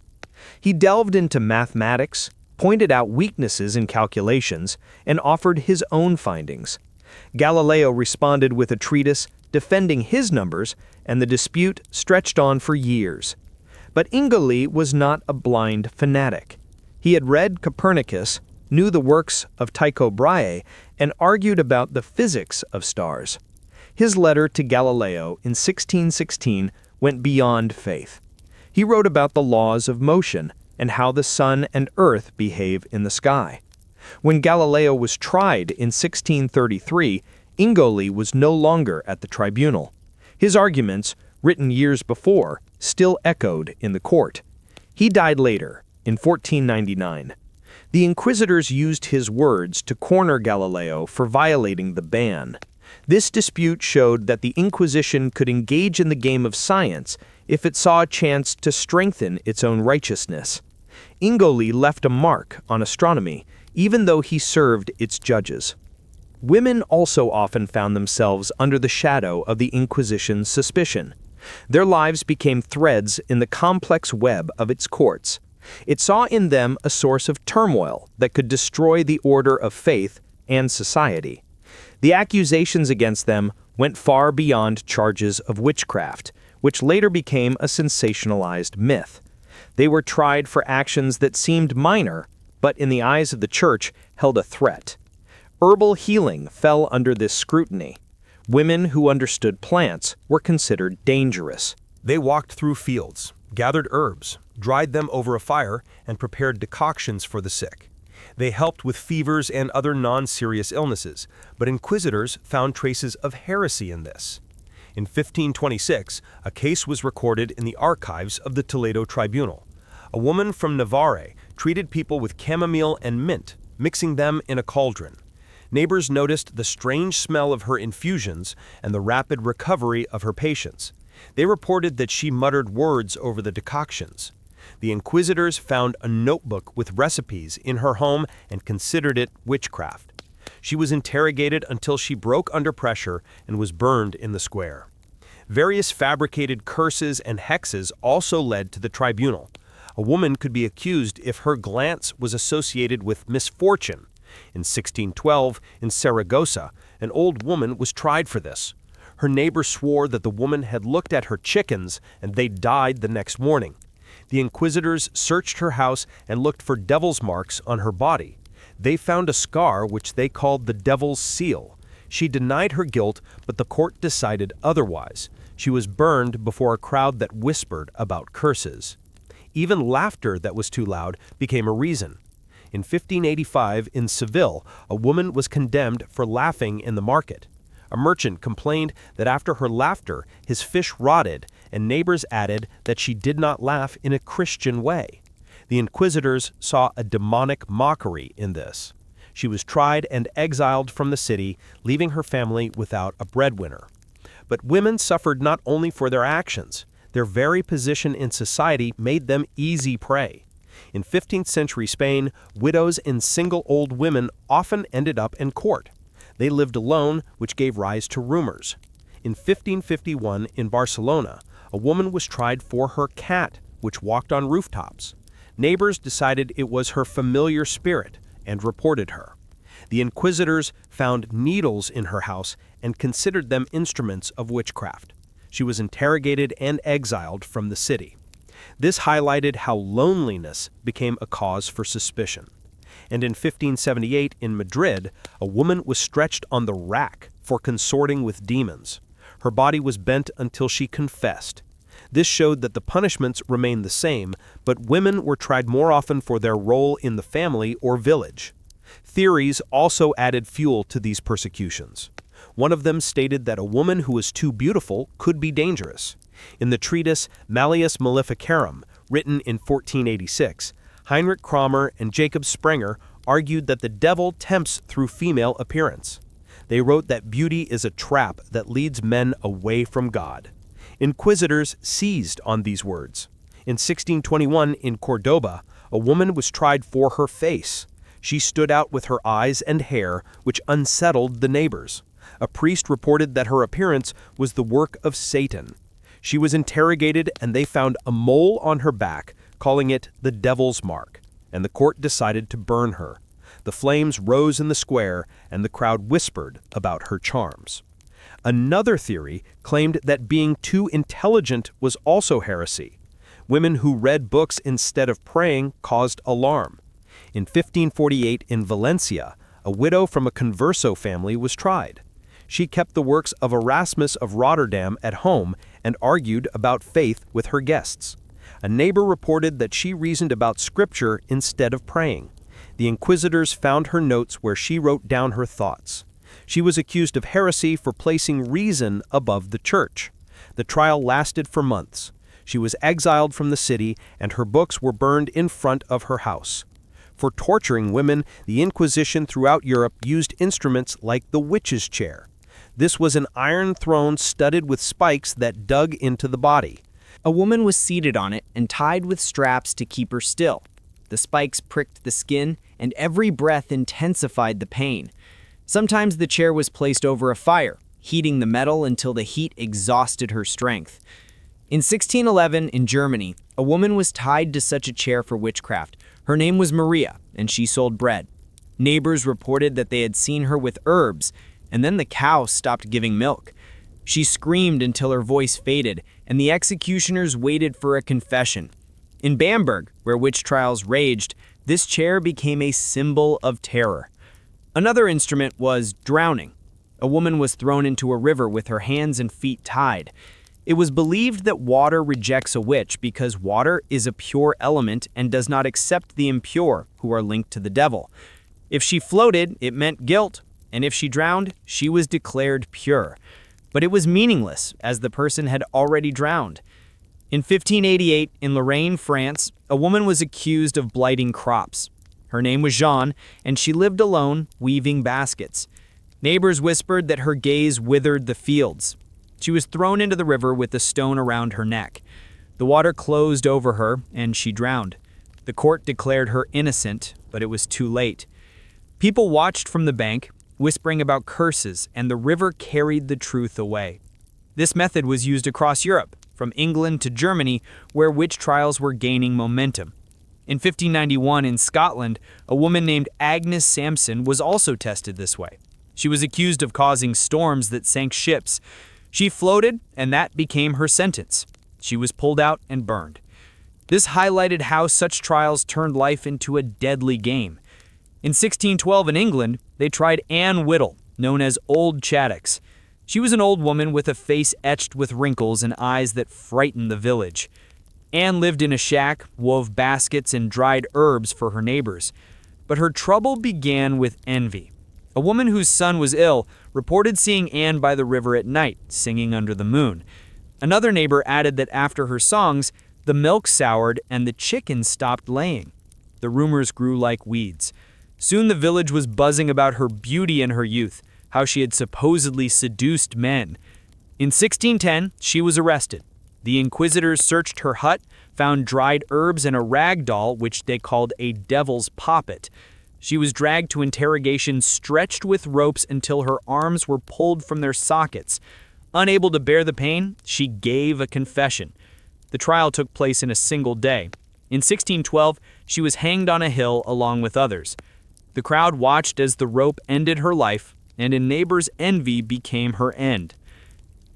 F: He delved into mathematics, pointed out weaknesses in calculations, and offered his own findings. Galileo responded with a treatise defending his numbers, and the dispute stretched on for years. But Ingoli was not a blind fanatic. He had read Copernicus, knew the works of Tycho Brahe, and argued about the physics of stars. His letter to Galileo in 1616 went beyond faith. He wrote about the laws of motion and how the sun and earth behave in the sky. When Galileo was tried in 1633, Ingoli was no longer at the tribunal. His arguments, written years before, still echoed in the court. He died later, in 1499. The inquisitors used his words to corner Galileo for violating the ban. This dispute showed that the Inquisition could engage in the game of science if it saw a chance to strengthen its own righteousness. Ingoli left a mark on astronomy, even though he served its judges. Women also often found themselves under the shadow of the Inquisition's suspicion. Their lives became threads in the complex web of its courts. It saw in them a source of turmoil that could destroy the order of faith and society. The accusations against them went far beyond charges of witchcraft, which later became a sensationalized myth. They were tried for actions that seemed minor, but in the eyes of the church held a threat. Herbal healing fell under this scrutiny. Women who understood plants were considered dangerous.
G: They walked through fields, gathered herbs, dried them over a fire, and prepared decoctions for the sick. They helped with fevers and other non-serious illnesses, but inquisitors found traces of heresy in this. In 1526, a case was recorded in the archives of the Toledo Tribunal. A woman from Navarre treated people with chamomile and mint, mixing them in a cauldron. Neighbors noticed the strange smell of her infusions and the rapid recovery of her patients. They reported that she muttered words over the decoctions. The inquisitors found a notebook with recipes in her home and considered it witchcraft. She was interrogated until she broke under pressure and was burned in the square. Various fabricated curses and hexes also led to the tribunal. A woman could be accused if her glance was associated with misfortune. In 1612, in Saragossa, an old woman was tried for this. Her neighbor swore that the woman had looked at her chickens and they died the next morning. The inquisitors searched her house and looked for devil's marks on her body. They found a scar which they called the devil's seal. She denied her guilt, but the court decided otherwise. She was burned before a crowd that whispered about curses. Even laughter that was too loud became a reason. In 1585, in Seville, a woman was condemned for laughing in the market. A merchant complained that after her laughter, his fish rotted, and neighbors added that she did not laugh in a Christian way. The inquisitors saw a demonic mockery in this. She was tried and exiled from the city, leaving her family without a breadwinner. But women suffered not only for their actions. Their very position in society made them easy prey. In 15th century Spain, widows and single old women often ended up in court. They lived alone, which gave rise to rumors. In 1551, in Barcelona, a woman was tried for her cat, which walked on rooftops. Neighbors decided it was her familiar spirit and reported her. The inquisitors found needles in her house and considered them instruments of witchcraft. She was interrogated and exiled from the city. This highlighted how loneliness became a cause for suspicion. And in 1578 in Madrid, a woman was stretched on the rack for consorting with demons. Her body was bent until she confessed. This showed that the punishments remained the same, but women were tried more often for their role in the family or village. Theories also added fuel to these persecutions. One of them stated that a woman who was too beautiful could be dangerous. In the treatise Malleus Maleficarum, written in 1486,
B: Heinrich Kramer and Jacob Sprenger argued that the devil tempts through female appearance. They wrote that beauty is a trap that leads men away from God. Inquisitors seized on these words. In 1621, in Cordoba, a woman was tried for her face. She stood out with her eyes and hair, which unsettled the neighbors. A priest reported that her appearance was the work of Satan. She was interrogated, and they found a mole on her back, calling it the devil's mark, and the court decided to burn her. The flames rose in the square, and the crowd whispered about her charms. Another theory claimed that being too intelligent was also heresy. Women who read books instead of praying caused alarm. In 1548 in Valencia, a widow from a converso family was tried. She kept the works of Erasmus of Rotterdam at home and argued about faith with her guests. A neighbor reported that she reasoned about scripture instead of praying. The inquisitors found her notes where she wrote down her thoughts. She was accused of heresy for placing reason above the church. The trial lasted for months. She was exiled from the city, and her books were burned in front of her house. For torturing women, the Inquisition throughout Europe used instruments like the witch's chair. This was an iron throne studded with spikes that dug into the body.
H: A woman was seated on it and tied with straps to keep her still. The spikes pricked the skin, and every breath intensified the pain. Sometimes the chair was placed over a fire, heating the metal until the heat exhausted her strength. In 1611, in Germany, a woman was tied to such a chair for witchcraft. Her name was Maria, and she sold bread. Neighbors reported that they had seen her with herbs, and then the cow stopped giving milk. She screamed until her voice faded, and the executioners waited for a confession. In Bamberg, where witch trials raged, this chair became a symbol of terror. Another instrument was drowning. A woman was thrown into a river with her hands and feet tied. It was believed that water rejects a witch because water is a pure element and does not accept the impure, who are linked to the devil. If she floated, it meant guilt, and if she drowned, she was declared pure. But it was meaningless, as the person had already drowned. In 1588, in Lorraine, France, a woman was accused of blighting crops. Her name was Jeanne, and she lived alone, weaving baskets. Neighbors whispered that her gaze withered the fields. She was thrown into the river with a stone around her neck. The water closed over her, and she drowned. The court declared her innocent, but it was too late. People watched from the bank, whispering about curses, and the river carried the truth away. This method was used across Europe, from England to Germany, where witch trials were gaining momentum. In 1591 in Scotland, a woman named Agnes Sampson was also tested this way. She was accused of causing storms that sank ships. She floated, and that became her sentence. She was pulled out and burned. This highlighted how such trials turned life into a deadly game. In 1612 in England, they tried Anne Whittle, known as Old Chattox. She was an old woman with a face etched with wrinkles and eyes that frightened the village. Anne lived in a shack, wove baskets, and dried herbs for her neighbors. But her trouble began with envy. A woman whose son was ill reported seeing Anne by the river at night, singing under the moon. Another neighbor added that after her songs, the milk soured and the chickens stopped laying. The rumors grew like weeds. Soon the village was buzzing about her beauty and her youth, how she had supposedly seduced men. In 1610, she was arrested. The inquisitors searched her hut, found dried herbs and a rag doll, which they called a devil's poppet. She was dragged to interrogation, stretched with ropes until her arms were pulled from their sockets. Unable to bear the pain, she gave a confession. The trial took place in a single day. In 1612, she was hanged on a hill along with others. The crowd watched as the rope ended her life, and a neighbor's envy became her end.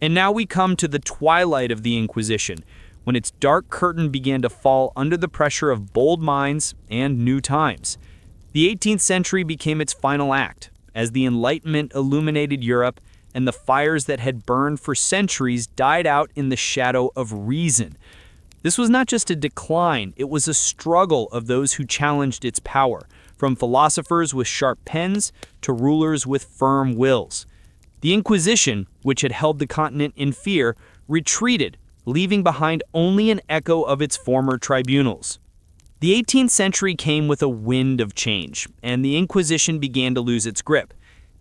H: And now we come to the twilight of the Inquisition, when its dark curtain began to fall under the pressure of bold minds and new times. The 18th century became its final act, as the Enlightenment illuminated Europe and the fires that had burned for centuries died out in the shadow of reason. This was not just a decline, it was a struggle of those who challenged its power, from philosophers with sharp pens to rulers with firm wills. The Inquisition, which had held the continent in fear, retreated, leaving behind only an echo of its former tribunals. The 18th century came with a wind of change, and the Inquisition began to lose its grip.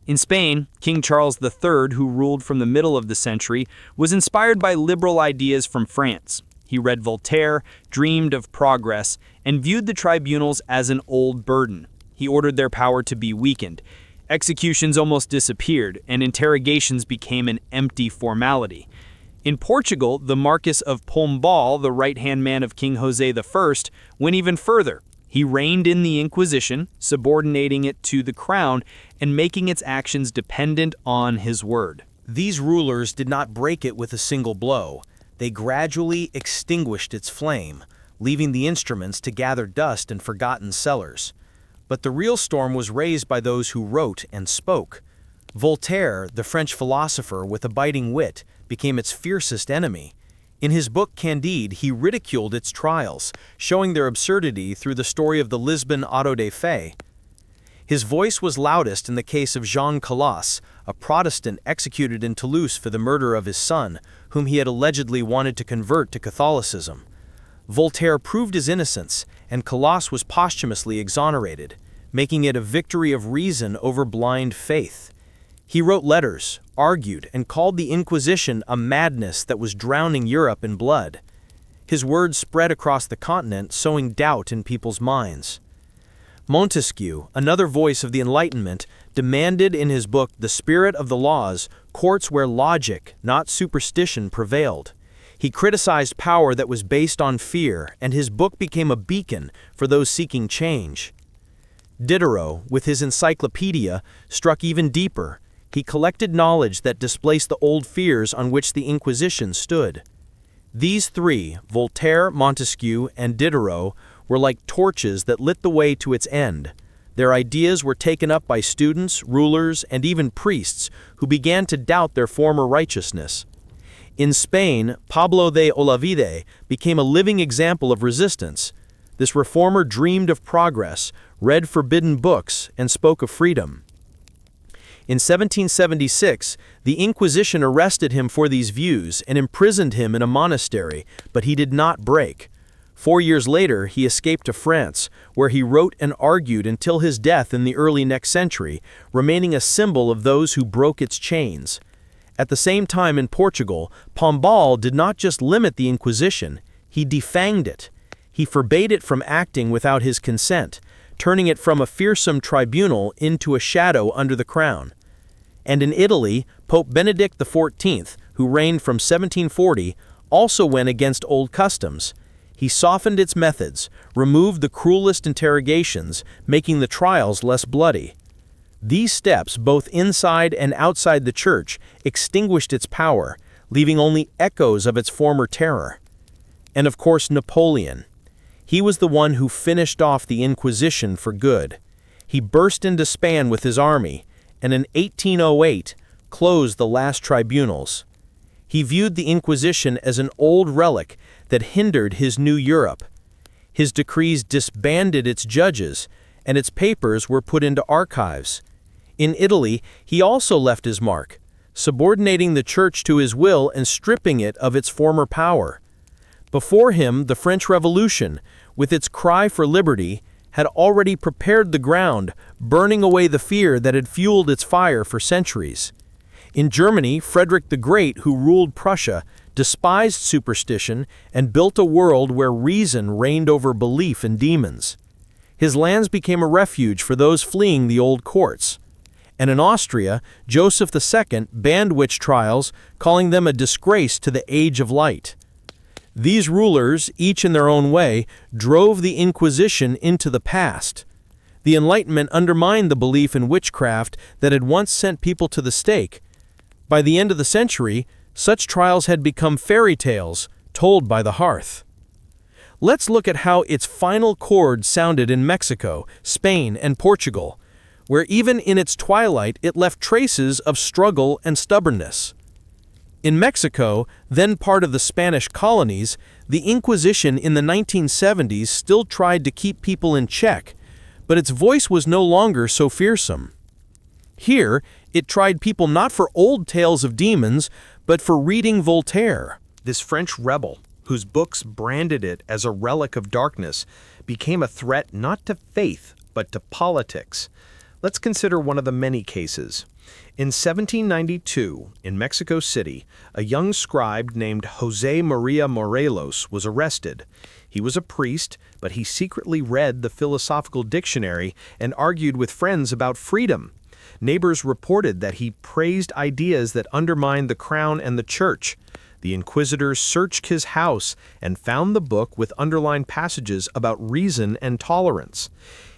H: In Spain, King Charles III, who ruled from the middle of the century, was inspired by liberal ideas from France. He read Voltaire, dreamed of progress, and viewed the tribunals as an old burden. He ordered their power to be weakened. Executions almost disappeared, and interrogations became an empty formality. In Portugal, the Marquis of Pombal, the right-hand man of King José I, went even further. He reined in the Inquisition, subordinating it to the crown and making its actions dependent on his word.
B: These rulers did not break it with a single blow. They gradually extinguished its flame, leaving the instruments to gather dust in forgotten cellars. But the real storm was raised by those who wrote and spoke. Voltaire, the French philosopher with a biting wit, became its fiercest enemy. In his book Candide, he ridiculed its trials, showing their absurdity through the story of the Lisbon auto de fe. His voice was loudest in the case of Jean Calas, a Protestant executed in Toulouse for the murder of his son, whom he had allegedly wanted to convert to Catholicism. Voltaire proved his innocence, and Calas was posthumously exonerated, making it a victory of reason over blind faith. He wrote letters, argued, and called the Inquisition a madness that was drowning Europe in blood. His words spread across the continent, sowing doubt in people's minds. Montesquieu, another voice of the Enlightenment, demanded in his book The Spirit of the Laws courts where logic, not superstition, prevailed. He criticized power that was based on fear, and his book became a beacon for those seeking change. Diderot, with his encyclopedia, struck even deeper. He collected knowledge that displaced the old fears on which the Inquisition stood. These three, Voltaire, Montesquieu, and Diderot, were like torches that lit the way to its end. Their ideas were taken up by students, rulers, and even priests who began to doubt their former righteousness. In Spain, Pablo de Olavide became a living example of resistance. This reformer dreamed of progress, read forbidden books, and spoke of freedom. In 1776, the Inquisition arrested him for these views and imprisoned him in a monastery, but he did not break. 4 years later, he escaped to France, where he wrote and argued until his death in the early next century, remaining a symbol of those who broke its chains. At the same time in Portugal, Pombal did not just limit the Inquisition, he defanged it. He forbade it from acting without his consent, turning it from a fearsome tribunal into a shadow under the crown. And in Italy, Pope Benedict XIV, who reigned from 1740, also went against old customs. He softened its methods, removed the cruelest interrogations, making the trials less bloody. These steps, both inside and outside the church, extinguished its power, leaving only echoes of its former terror. And of course, Napoleon. He was the one who finished off the Inquisition for good. He burst into Spain with his army, and in 1808 closed the last tribunals. He viewed the Inquisition as an old relic that hindered his new Europe. His decrees disbanded its judges, and its papers were put into archives. In Italy, he also left his mark, subordinating the church to his will and stripping it of its former power. Before him, the French Revolution, with its cry for liberty, had already prepared the ground, burning away the fear that had fueled its fire for centuries. In Germany, Frederick the Great, who ruled Prussia, despised superstition and built a world where reason reigned over belief in demons. His lands became a refuge for those fleeing the old courts. And in Austria, Joseph II banned witch trials, calling them a disgrace to the Age of Light. These rulers, each in their own way, drove the Inquisition into the past. The Enlightenment undermined the belief in witchcraft that had once sent people to the stake. By the end of the century, such trials had become fairy tales told by the hearth. Let's look at how its final chord sounded in Mexico, Spain, and Portugal, where even in its twilight it left traces of struggle and stubbornness. In Mexico, then part of the Spanish colonies, the Inquisition in the 1970s still tried to keep people in check, but its voice was no longer so fearsome. Here, it tried people not for old tales of demons, but for reading Voltaire.
G: This French rebel,
B: whose books branded it as a relic of darkness, became a threat not to faith, but to politics. Let's consider one of the many cases. In 1792, in Mexico City, a young scribe named José María Morelos was arrested. He was a priest, but he secretly read the philosophical dictionary and argued with friends about freedom. Neighbors reported that he praised ideas that undermined the crown and the church. The inquisitors searched his house and found the book with underlined passages about reason and tolerance.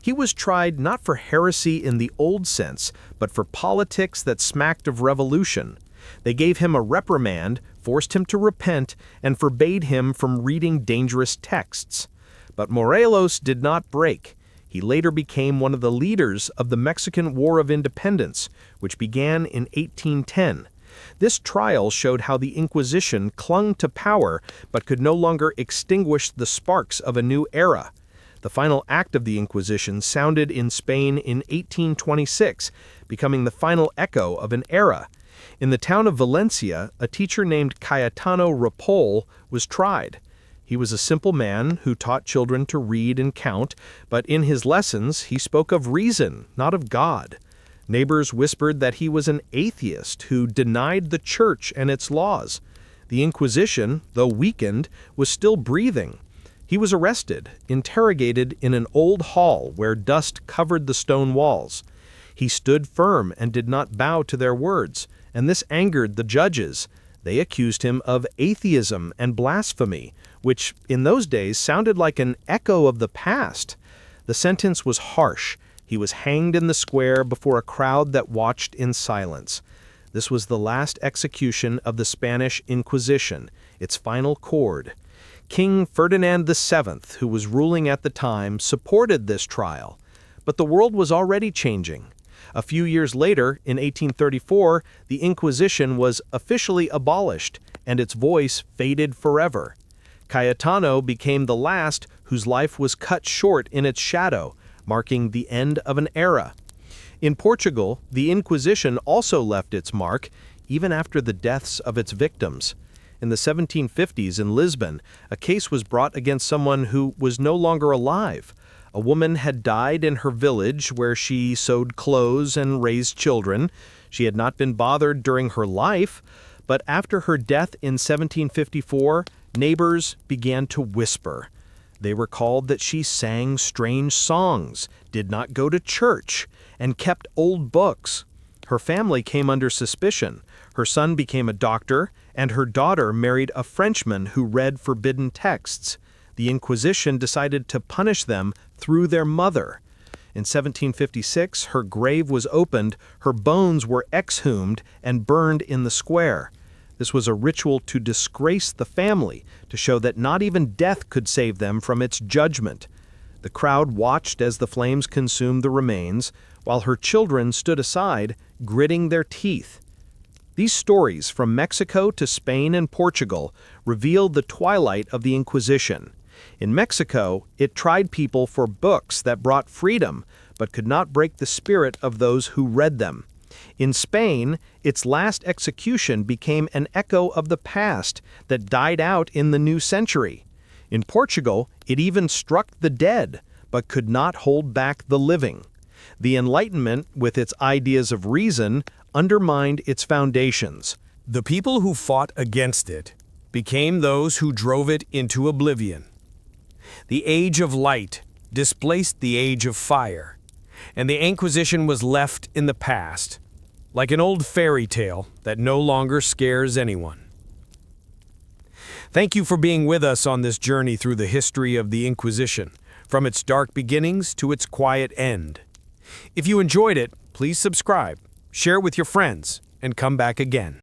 B: He was tried not for heresy in the old sense, but for politics that smacked of revolution. They gave him a reprimand, forced him to repent, and forbade him from reading dangerous texts. But Morelos did not break. He later became one of the leaders of the Mexican War of Independence, which began in 1810. This trial showed how the Inquisition clung to power but could no longer extinguish the sparks of a new era. The final act of the Inquisition sounded in Spain in 1826, becoming the final echo of an era. In the town of Valencia, a teacher named Cayetano Ripoll was tried. He was a simple man who taught children to read and count, but in his lessons he spoke of reason, not of God. Neighbors whispered that he was an atheist who denied the church and its laws. The Inquisition, though weakened, was still breathing. He was arrested, interrogated in an old hall where dust covered the stone walls. He stood firm and did not bow to their words, and this angered the judges. They accused him of atheism and blasphemy, which in those days sounded like an echo of the past. The sentence was harsh. He was hanged in the square before a crowd that watched in silence. This was the last execution of the Spanish Inquisition, its final chord. King Ferdinand VII, who was ruling at the time, supported this trial. But the world was already changing. A few years later, in 1834, the Inquisition was officially abolished, and its voice faded forever. Cayetano became the last whose life was cut short in its shadow, marking the end of an era. In Portugal, the Inquisition also left its mark, even after the deaths of its victims. In the 1750s in Lisbon, a case was brought against someone who was no longer alive. A woman had died in her village where she sewed clothes and raised children. She had not been bothered during her life, but after her death in 1754, neighbors began to whisper. They recalled that she sang strange songs, did not go to church, and kept old books. Her family came under suspicion. Her son became a doctor, and her daughter married a Frenchman who read forbidden texts. The Inquisition decided to punish them through their mother. In 1756, her grave was opened, her bones were exhumed and burned in the square. This was a ritual to disgrace the family, to show that not even death could save them from its judgment. The crowd watched as the flames consumed the remains, while her children stood aside, gritting their teeth. These stories, from Mexico to Spain and Portugal, reveal the twilight of the Inquisition. In Mexico, it tried people for books that brought freedom, but could not break the spirit of those who read them. In Spain, its last execution became an echo of the past that died out in the new century. In Portugal, it even struck the dead, but could not hold back the living. The Enlightenment, with its ideas of reason, undermined its foundations.
A: The people who fought against it became those who drove it into oblivion. The age of light displaced the age of fire, and the Inquisition was left in the past, like an old fairy tale that no longer scares anyone. Thank you for being with us on this journey through the history of the Inquisition, from its dark beginnings to its quiet end. If you enjoyed it, please subscribe, share it with your friends, and come back again.